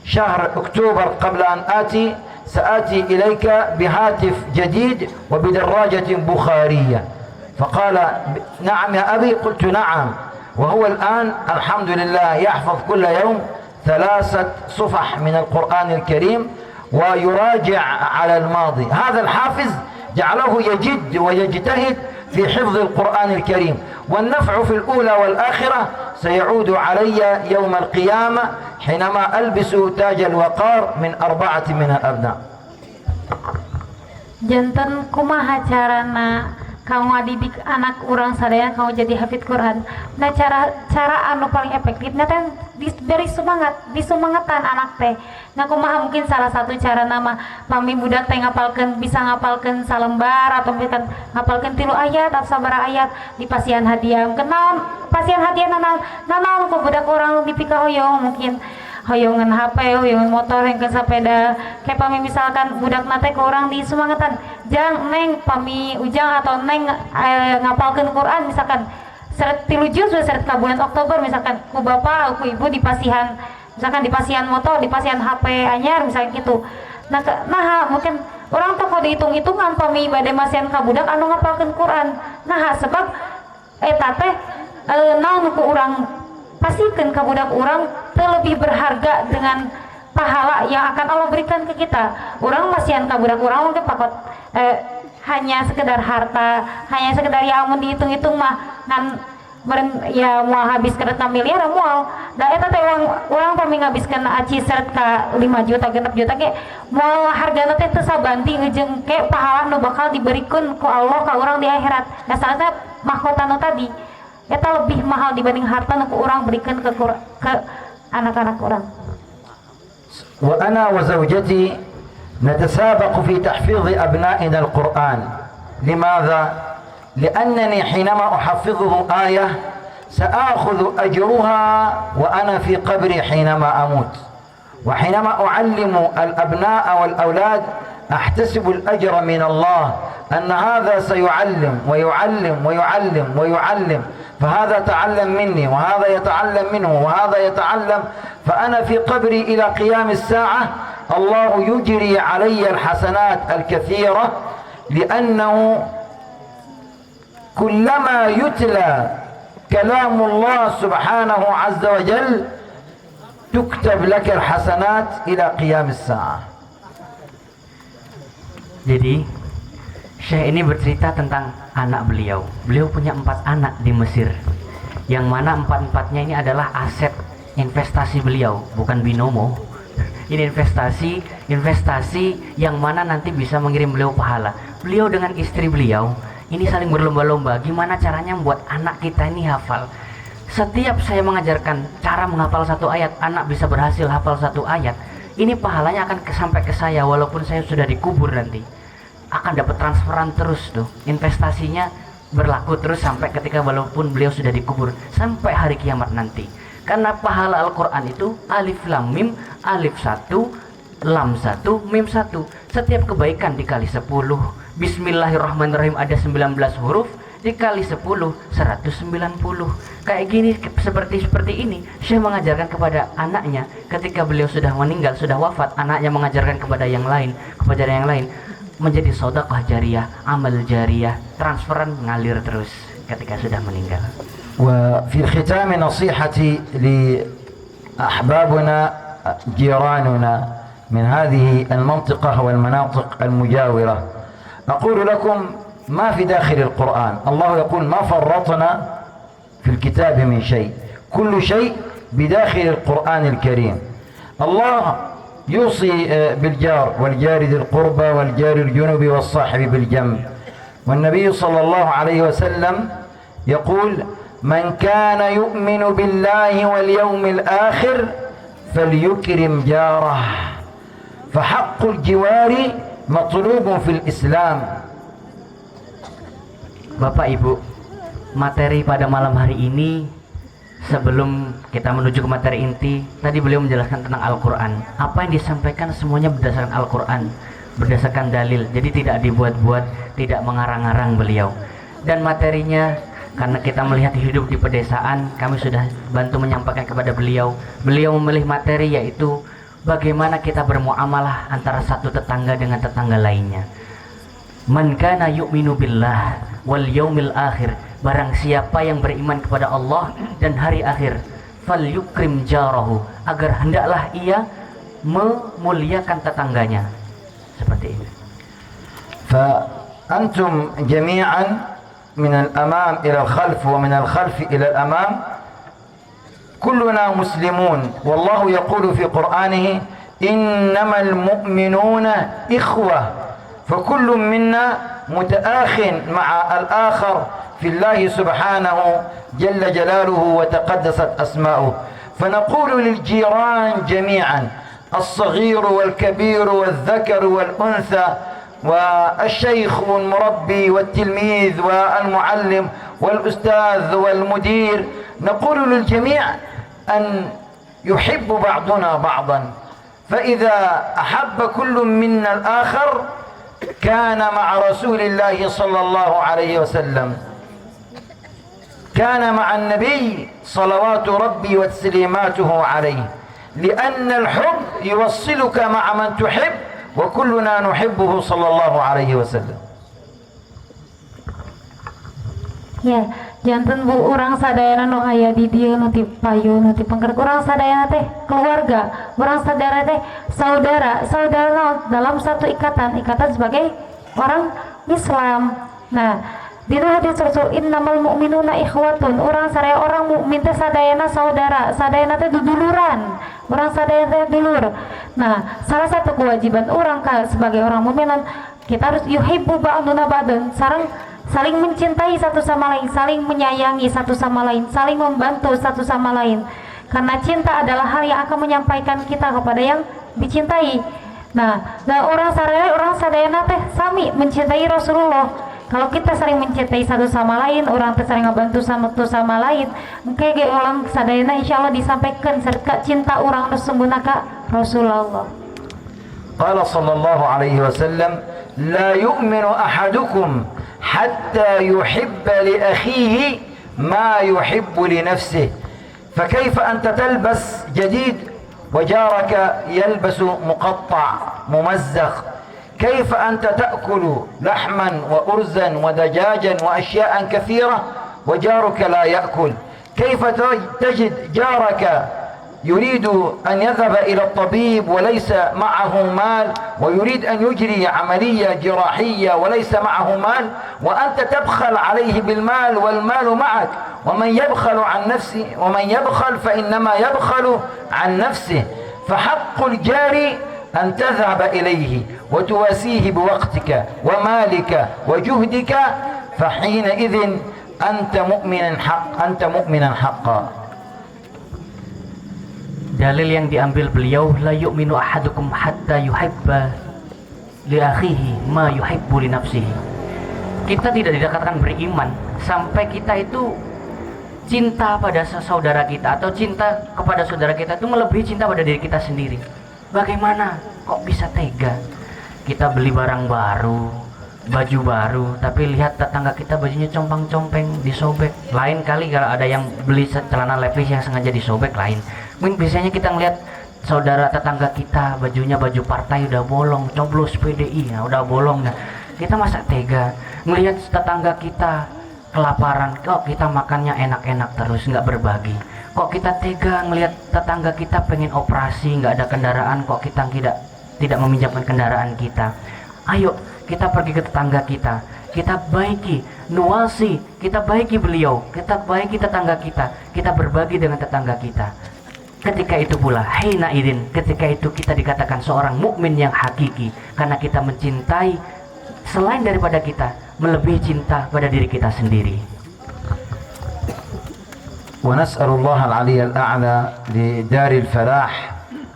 شهر أكتوبر قبل أن آتي سآتي إليك بهاتف جديد وبدراجة بخارية. فقال نعم يا أبي. قلت نعم. وهو الآن الحمد لله يحفظ كل يوم 3 صفح من القرآن الكريم ويراجع على الماضي. هذا الحافز جعله يجد ويجتهد في حفظ القرآن الكريم، والنفع في الأولى والآخرة سيعود علي يوم القيامة حينما ألبس تاج الوقار من 4 من الأبناء. Janten kumaha carana kamu ngadidik anak urang sadaya kamu jadi hafid Quran. Nah cara anu paling efektif teh diberi disumangatan anak teh. Nah kumaha mungkin salah satu cara nama pami budak teh bisa ngapalkeun salembar atau bisa ngapalkeun 3 ayat atau sabaraha ayat di pasian hadiah. Kenaon pasian hadiah nanaon ku budak urang dipika hoyong mungkin hoyongan HP, hoyongan motor, hoyongan sepeda. Kayak pami misalkan budak nate ke orang di sumangatan, jang neng pami ujang atau neng ngapalkeun Quran misalkan seret 3 juz seret ka bulan Oktober misalkan ku bapak ku ibu di pasihan misalkan di pasihan motor, di pasihan HP anyar misalkan gitu. Nah mungkin orang tuh kok dihitung-hitungan pami bade masihan ka budak anu ngapalkeun Quran. Nah sebab eta teh naon ku urang pastikan ke budak orang lebih berharga dengan pahala yang akan Allah berikan ke kita. Orang masihan ke budak orang mungkin pakot hanya sekedar harta, hanya sekedar ya amun dihitung-hitung mah ngan ya mau habis ke 6 miliar moal. Da eta teh urang pami ngabiskeun aci seret ka 5 juta 6 juta ge moal hargana teh teu sabanti jeung ke pahala nu bakal diberikan ku Allah ka urang di akhirat. Dasarna mahkota nu tadi eta lebih mahal dibanding harta yang orang berikan ke anak-anak orang. وأنا وزوجتي نتسابق في تحفيظ أبنائنا القرآن. لماذا؟ لأنني حينما أحفظه آية سآخذ أجرها وأنا في قبري حينما أموت، وحينما أعلم الأبناء والأولاد أحتسب الأجر من الله أن هذا سيعلم ويعلم ويعلم ويعلم، فهذا تعلم مني وهذا يتعلم منه وهذا يتعلم، فأنا في قبري إلى قيام الساعة الله يجري علي الحسنات الكثيرة، لأنه كلما يتلى كلام الله سبحانه عز وجل تكتب لك الحسنات إلى قيام الساعة. Jadi Syekh ini bercerita tentang anak beliau. Beliau punya 4 anak di Mesir, yang mana 4-4-nya ini adalah aset investasi beliau, bukan binomo. Ini investasi yang mana nanti bisa mengirim beliau pahala. Beliau dengan istri beliau ini saling berlomba-lomba gimana caranya membuat anak kita ini hafal. Setiap saya mengajarkan cara menghafal 1 ayat, anak bisa berhasil hafal 1 ayat, ini pahalanya akan sampai ke saya walaupun saya sudah dikubur nanti. Akan dapat transferan terus tuh, investasinya berlaku terus sampai ketika walaupun beliau sudah dikubur sampai hari kiamat nanti. Karena pahala Al-Quran itu alif lam mim, alif 1, lam 1, mim 1. Setiap kebaikan dikali 10, Bismillahirrahmanirrahim ada 19 huruf, dikali 10, 190. Kayak gini, seperti ini Syekh mengajarkan kepada anaknya. Ketika beliau sudah meninggal, sudah wafat, anaknya mengajarkan kepada yang lain, menjadi sedekah jariyah, amal jariyah, transferan ngalir terus ketika sudah meninggal. وفي الختام نصيحتي لأحبابنا جيراننا من هذه المنطقة والمناطق المجاورة، أقول لكم ما في داخل القرآن، الله يقول ما فرطنا في الكتاب من شيء، كل شيء بداخل القرآن الكريم. الله يوصي بالجار والجار ذي القربى والجار الجنب والصاحب بالجنب، والنبي صلى الله عليه وسلم يقول: من كان يؤمن بالله واليوم الآخر فليكرم جاره، فحق الجوار مطلوب في الإسلام. Bapak Ibu, materi pada malam hari ini, sebelum kita menuju ke materi inti, tadi beliau menjelaskan tentang Al-Quran. Apa yang disampaikan semuanya berdasarkan Al-Quran, berdasarkan dalil, jadi tidak dibuat-buat, tidak mengarang-arang beliau. Dan materinya, karena kita melihat hidup di pedesaan, kami sudah bantu menyampaikan kepada beliau. Beliau memilih materi yaitu bagaimana kita bermuamalah antara satu tetangga dengan tetangga lainnya. Man kana yu'minu billah wal yaumil akhir, barang siapa yang beriman kepada Allah dan hari akhir, fal yukrim jarahu, agar hendaklah ia memuliakan tetangganya. Seperti ini. فأنتم جميعا من الأمام إلى الخلف ومن الخلف إلى الأمام كلنا مسلمون، والله يقول في قرآنه: إنما المؤمنون إخوة، فكل منا متآخٍ مع الآخر في الله سبحانه جل جلاله وتقدست أسماؤه. فنقول للجيران جميعا، الصغير والكبير والذكر والأنثى والشيخ والمربي والتلميذ والمعلم والأستاذ والمدير، نقول للجميع أن يحب بعضنا بعضا، فإذا أحب كل منا الآخر كان مع رسول الله صلى الله عليه وسلم، كان مع النبي صلوات ربي وتسليماته عليه، لأن الحب يوصلك مع من تحب، وكلنا نحبه صلى الله عليه وسلم. Ya, janten Bu, urang sadayana nu aya di dieu nu ti payu nu ti penggerak, urang sadayana teh keluarga, urang sadayana teh saudara dalam satu ikatan sebagai orang Islam. Nah, dina hadis Rasul, innamal mu'minuna ikhwatun, urang sadaya orang mukmin teh sadayana saudara, sadayana teh duduluran, urang sadayana teh dulur. Nah, salah satu kewajiban orang sebagai orang mukmin, kita harus yuhibbu ba'duna ba'dan, saling mencintai satu sama lain, saling menyayangi satu sama lain, saling membantu satu sama lain. Karena cinta adalah hal yang akan menyampaikan kita kepada yang dicintai. Nah orang sadayana teh sami mencintai Rasulullah. Kalau kita saling mencintai satu sama lain, orang teh saling membantu satu sama lain, kayak orang sadayana insyaallah disampaikan serta cinta orang sesungguhnya ka Rasulullah. Qala sallallahu alaihi wasallam: la yu'minu ahadukum حتى يحب لأخيه ما يحب لنفسه، فكيف أنت تلبس جديد وجارك يلبس مقطع ممزق؟ كيف أنت تأكل لحما وأرزا ودجاجا وأشياء كثيرة وجارك لا يأكل؟ كيف تجد جارك يريد أن يذهب إلى الطبيب وليس معه مال، ويريد أن يجري عملية جراحية وليس معه مال، وأنت تبخل عليه بالمال والمال معك؟ ومن يبخل فإنما يبخل عن نفسه. فحق الجار أن تذهب إليه وتواسيه بوقتك ومالك وجهدك، فحينئذ أنت مؤمنا حقا. Dalil yang diambil beliau, la yu'minu ahadukum hatta yuhibba li akhihi ma yuhibbu li nafsihi. Kita tidak dikatakan beriman sampai kita itu cinta pada saudara kita atau cinta kepada saudara kita itu melebihi cinta pada diri kita sendiri. Bagaimana kok bisa tega? Kita beli barang baru, baju baru, tapi lihat tetangga kita bajunya compang-compeng, disobek. Lain kali kalau ada yang beli celana levis yang sengaja disobek, lain. Mungkin biasanya kita ngelihat saudara tetangga kita bajunya baju partai udah bolong, coblos PDI, ya udah bolong. Nah, kita masa tega ngelihat tetangga kita kelaparan, kok kita makannya enak-enak terus, nggak berbagi? Kok kita tega ngelihat tetangga kita pengen operasi, nggak ada kendaraan, kok kita tidak meminjamkan kendaraan kita? Ayo kita pergi ke tetangga kita baiki, nuasi, kita baiki beliau, kita baiki tetangga kita berbagi dengan tetangga kita. ketika itu pula hina idin, ketika itu kita dikatakan seorang mukmin yang hakiki, karena kita mencintai selain daripada kita, melebihi cinta pada diri kita sendiri. ونسأل الله العلي الأعلى لدار الفلاح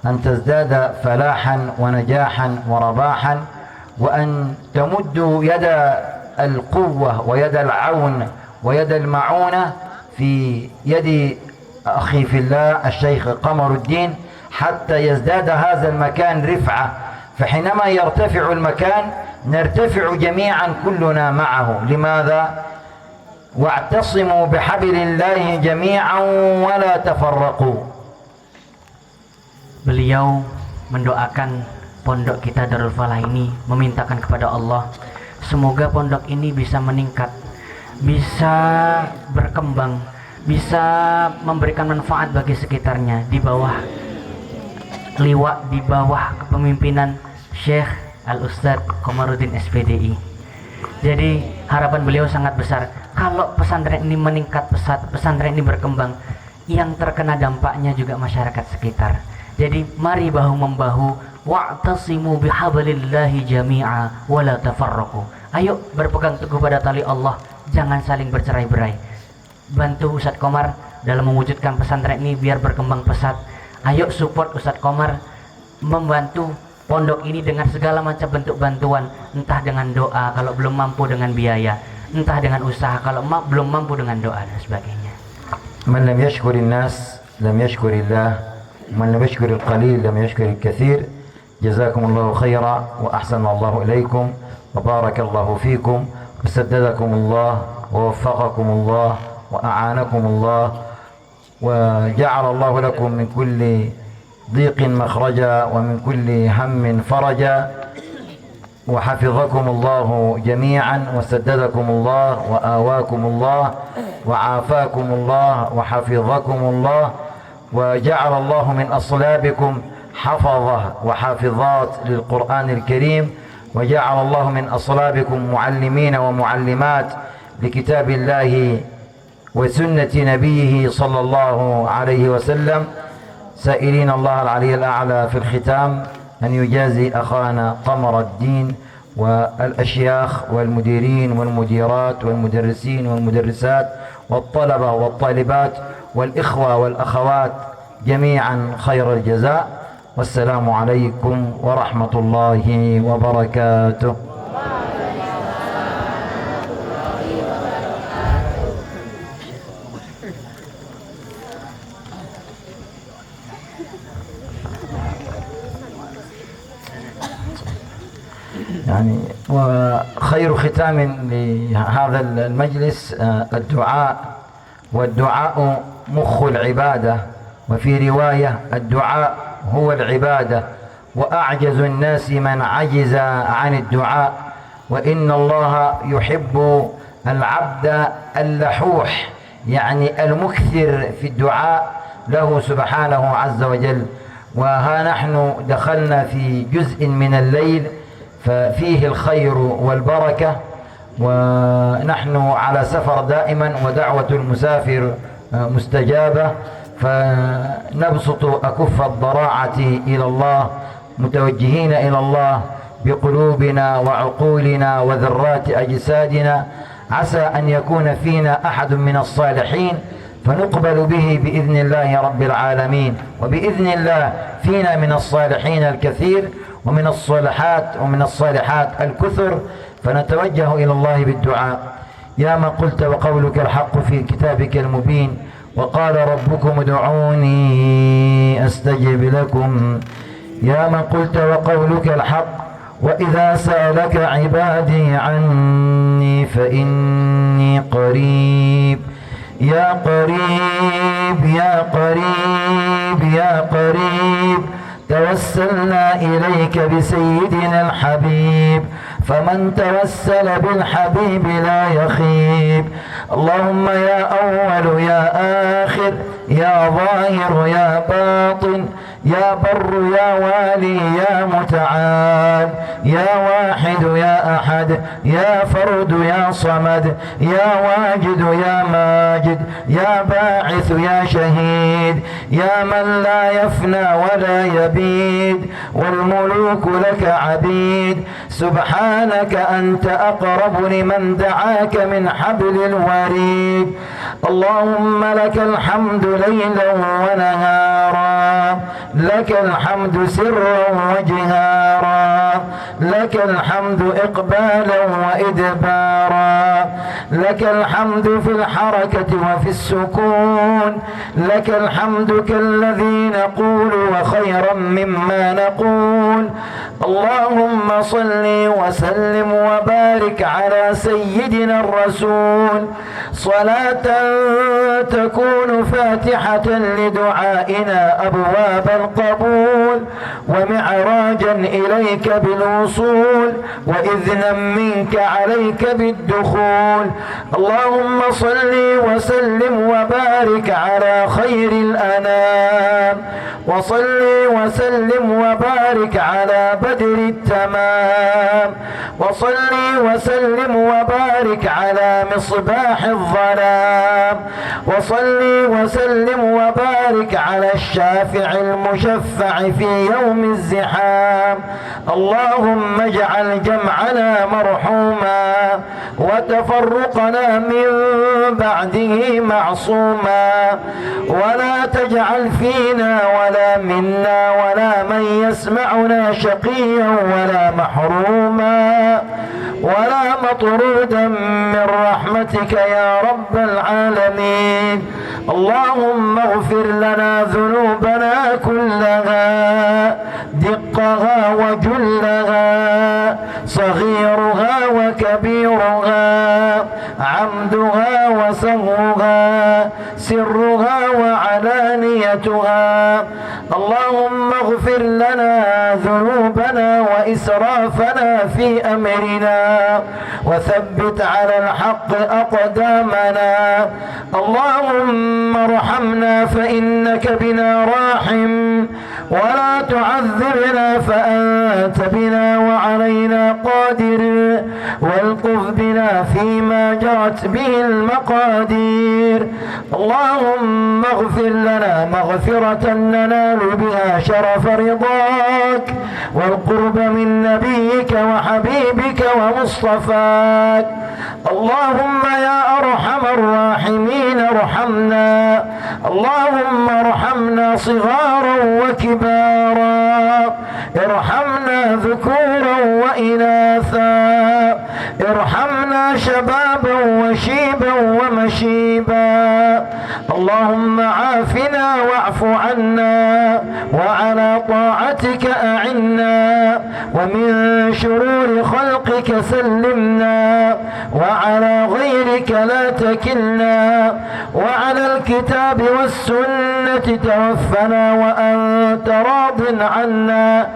أن تزداد فلاحا ونجاحا ورباحا، وأن تمد يد القوة ويد العون ويد المعونة في يد أخي في الله الشيخ قمر الدين حتى يزداد هذا المكان رفعة، فحينما يرتفع المكان نرتفع جميعا كلنا معه. لماذا؟ واعتصموا بحبل الله جميعا ولا تفرقوا. Beliau mendoakan pondok kita Darul Falah ini, memintakan kepada Allah semoga pondok ini bisa meningkat, bisa berkembang, bisa memberikan manfaat bagi sekitarnya di bawah liwat, di bawah kepemimpinan Syekh Al-Ustadz Komarudin SPDI. Jadi harapan beliau sangat besar, kalau pesantren ini meningkat pesat, pesantren ini berkembang, yang terkena dampaknya juga masyarakat sekitar. Jadi mari bahu membahu, wa'tasimu bihablillahi jami'a wa la tafarraqu. Ayo berpegang teguh pada tali Allah, jangan saling bercerai-berai. Bantu Ustadz Komar dalam mewujudkan pesantren ini biar berkembang pesat. Ayo support Ustadz Komar membantu pondok ini dengan segala macam bentuk bantuan, entah dengan doa kalau belum mampu, dengan biaya, entah dengan usaha kalau belum mampu, dengan doa dan sebagainya. من لم يشكر الناس لم يشكر الله، من لم يشكر القليل لم يشكر الكثير. جزاكم الله خيرا وأحسن الله إليكم وبارك الله فيكم وسددكم الله ووفقكم الله وأعانكم الله وجعل الله لكم من كل ضيق مخرجا ومن كل هم فرجا، وحفظكم الله جميعا وسددكم الله وآواكم الله وعافاكم الله وحفظكم الله، وجعل الله من أصلابكم حفظة وحافظات للقرآن الكريم، وجعل الله من أصلابكم معلمين ومعلمات لكتاب الله وسنة نبيه صلى الله عليه وسلم. سائلين الله العلي الأعلى في الختام أن يجازي أخانا قمر الدين والأشياخ والمديرين والمديرات والمدرسين والمدرسات والطلبة والطالبات والإخوة والأخوات جميعا خير الجزاء، والسلام عليكم ورحمة الله وبركاته. يعني وخير ختام لهذا المجلس الدعاء، والدعاء مخ العبادة، وفي رواية الدعاء هو العبادة، وأعجز الناس من عجز عن الدعاء، وإن الله يحب العبد اللحوح، يعني المكثر في الدعاء له سبحانه عز وجل. وها نحن دخلنا في جزء من الليل ففيه الخير والبركة، ونحن على سفر دائما ودعوة المسافر مستجابة، فنبسط أكف الضراعة إلى الله متوجهين إلى الله بقلوبنا وعقولنا وذرات أجسادنا، عسى أن يكون فينا أحد من الصالحين فنقبل به بإذن الله رب العالمين، وبإذن الله فينا من الصالحين الكثير ومن الصالحات الكثر، فنتوجه إلى الله بالدعاء. يا من قلت وقولك الحق في كتابك المبين، وقال ربكم ادعوني أستجب لكم. يا من قلت وقولك الحق، وإذا سألك عبادي عني فإني قريب. يا قريب يا قريب يا قريب، توسلنا إليك بسيدنا الحبيب، فمن توسل بالحبيب لا يخيب. اللهم يا أول يا آخر يا ظاهر يا باطن يا بر يا والي يا متعال، يا واحد يا أحد، يا فرد يا صمد، يا واجد يا ماجد، يا باعث يا شهيد، يا من لا يفنى ولا يبيد، والملوك لك عبيد. سبحانك أنت أقرب لمن دعاك من حبل الوريد. اللهم لك الحمد ليلا ونهارا، لك الحمد سرا وجهارا، لك الحمد إقبالا وإدبارا، لك الحمد في الحركة وفي السكون، لك الحمد كالذي نقول وخيرا مما نقول. اللهم صل وسلم وبارك على سيدنا الرسول صلاة تكون فاتحة لدعائنا أبواب القبول، ومعراجا إليك بالوصول، وإذنا منك عليك بالدخول. اللهم صل وسلم وبارك على خير الأنام، وصل وسلم وبارك على بدر التمام، وصل وسلم وبارك على مصباح الظلام، وصل وسلم وبارك على الشافع المشفع في يوم الزحام. اللهم اجعل جمعنا مرحوما وتفرقنا من بعده معصوما، ولا تجعل فينا ولا منا ولا من يسمعنا شقيا ولا محروما ولا مطرودا من رحمتك يا رب العالمين. اللهم اغفر لنا ذنوبنا كلها، دقها وجلها، صغيرها وكبيرها، عمدها وسهوها، سرها وعلانيتها. اللهم اغفر لنا ذنوبنا وإسرافنا في أمرنا، وثبت على الحق أقدامنا. اللهم ارحمنا فإنك بنا راحم، ولا تعذبنا فأنت بنا وعلينا قادر، والطف بنا فيما جرت به المقادير. اللهم اغفر لنا مغفرة ننال بها شرف رضاك والقرب من نبيك وحبيبك ومصطفاك. اللهم يا أرحم الراحمين ارحمنا، اللهم ارحمنا صغارا وكبارا، ارحمنا ذكورا وإناثا، ارحمنا شبابا وشيبا ومشيبا. اللهم عافنا واعف عنا، وعلى طاعتك أعنا، ومن شرور خلقك سلمنا، وعلى غيرك لا تكلنا، وعلى الكتاب والسنة توفنا وأنت راض عنا.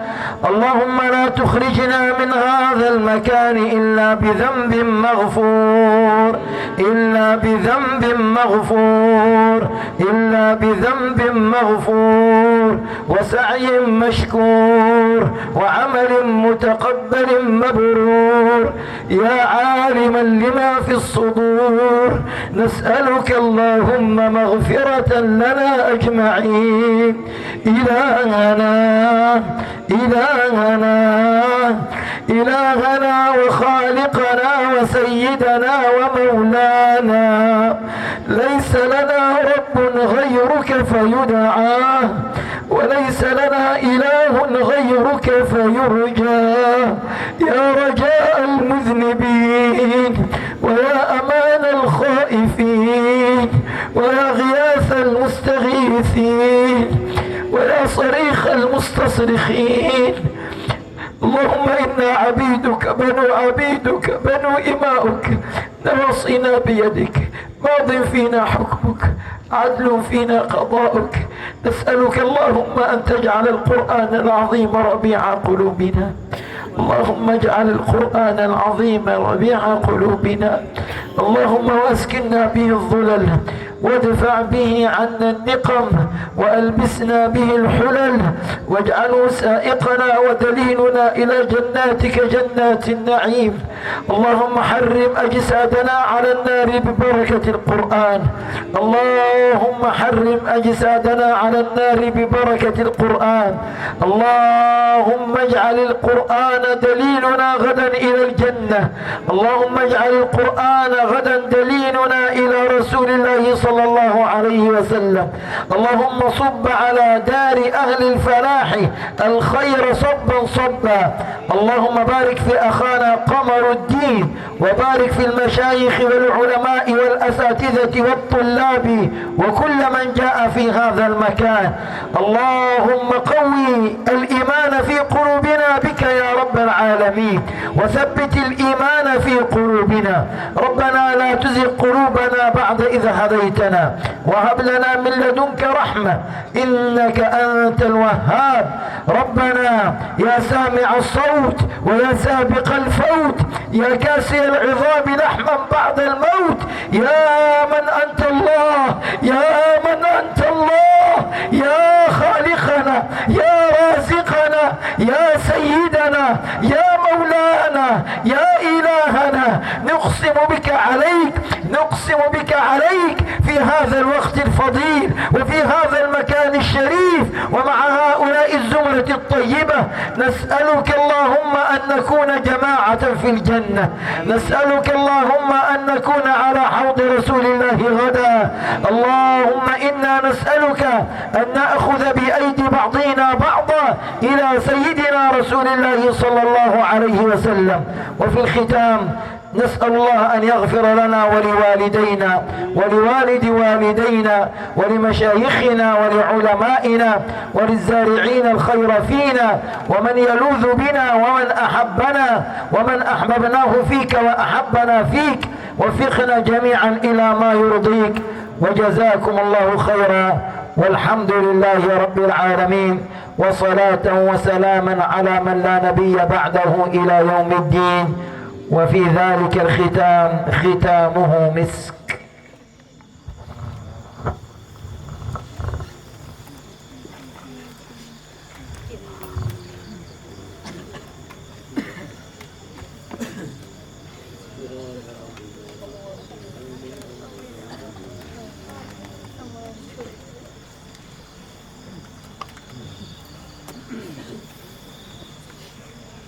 اللهم لا تخرجنا من هذا المكان إلا بذنب مغفور، إلا بذنب مغفور، إلا بذنب مغفور، وسعي مشكور، وعمل متقبل مبرور. يا عالما لما في الصدور، نسألك اللهم مغفرة لنا أجمعين. إلهنا إلهنا إلهنا وخالقنا وسيدنا ومولانا، ليس لنا رب غيرك فيدعى، وليس لنا إله غيرك فيرجى. يا رجاء المذنبين، ويا أمان الخائفين، ويا غياث المستغيثين، ويا صريخ المستصرخين. اللهم إنا عبيدك بنو عبيدك بنو إماؤك، نواصينا بيدك، ماض فينا حكمك، عدل فينا قضاؤك. نسألك اللهم أن تجعل القرآن العظيم ربيع قلوبنا، اللهم اجعل القرآن العظيم ربيع قلوبنا. اللهم واسكننا به الظلل، وادفع به عنا النقم وألبسنا به الحلل واجعله سائقنا ودليلنا إلى جناتك جنات النعيم. اللهم حرم أجسادنا على النار ببركة القرآن. اللهم حرم أجسادنا على النار ببركة القرآن. اللهم اجعل القرآن دليلنا غدا إلى الجنة. اللهم اجعل القرآن غدا دليلنا إلى رسول الله صلى الله عليه وسلم. اللهم صب على دار أهل الفلاح الخير صبا صبا. اللهم بارك في أخانا قمر الدين، وبارك في المشايخ والعلماء والأساتذة والطلاب وكل من جاء في هذا المكان. اللهم قوي الإيمان في قلوبنا بك يا رب العالمين، وثبت الإيمان في قلوبنا. ربنا لا تزغ قلوبنا بعد إذ هديتنا، وهب لنا من لدنك رحمة إنك أنت الوهاب. ربنا يا سامع الصوت ويا سابق الفوت، يا كاسي العظام لحما بعد الموت، يا من أنت الله، يا من أنت الله، يا خالقنا، يا رازقنا، يا سيدنا، يا مولانا، يا إلهنا، نقسم بك عليك، نقسم بك عليك في هذا الوقت الفضيل وفي هذا المكان الشريف ومع هؤلاء الزمرة الطيبة. نسألك اللهم أن نكون جماعة في الجنة. نسألك اللهم أن نكون على حوض رسول الله غدا. اللهم إنا نسألك أن نأخذ بأيدي بعضنا بعضا إلى سيدنا رسول الله صلى الله عليه وسلم. وفي الختام نسأل الله أن يغفر لنا ولوالدينا ولوالد والدينا ولمشايخنا ولعلمائنا وللزارعين الخير فينا ومن يلوذ بنا ومن أحبنا ومن أحببناه فيك وأحبنا فيك. وفقنا جميعا إلى ما يرضيك، وجزاكم الله خيرا، والحمد لله رب العالمين، وصلاة وسلاما على من لا نبي بعده إلى يوم الدين. وفي ذلك الختام ختامه مسك.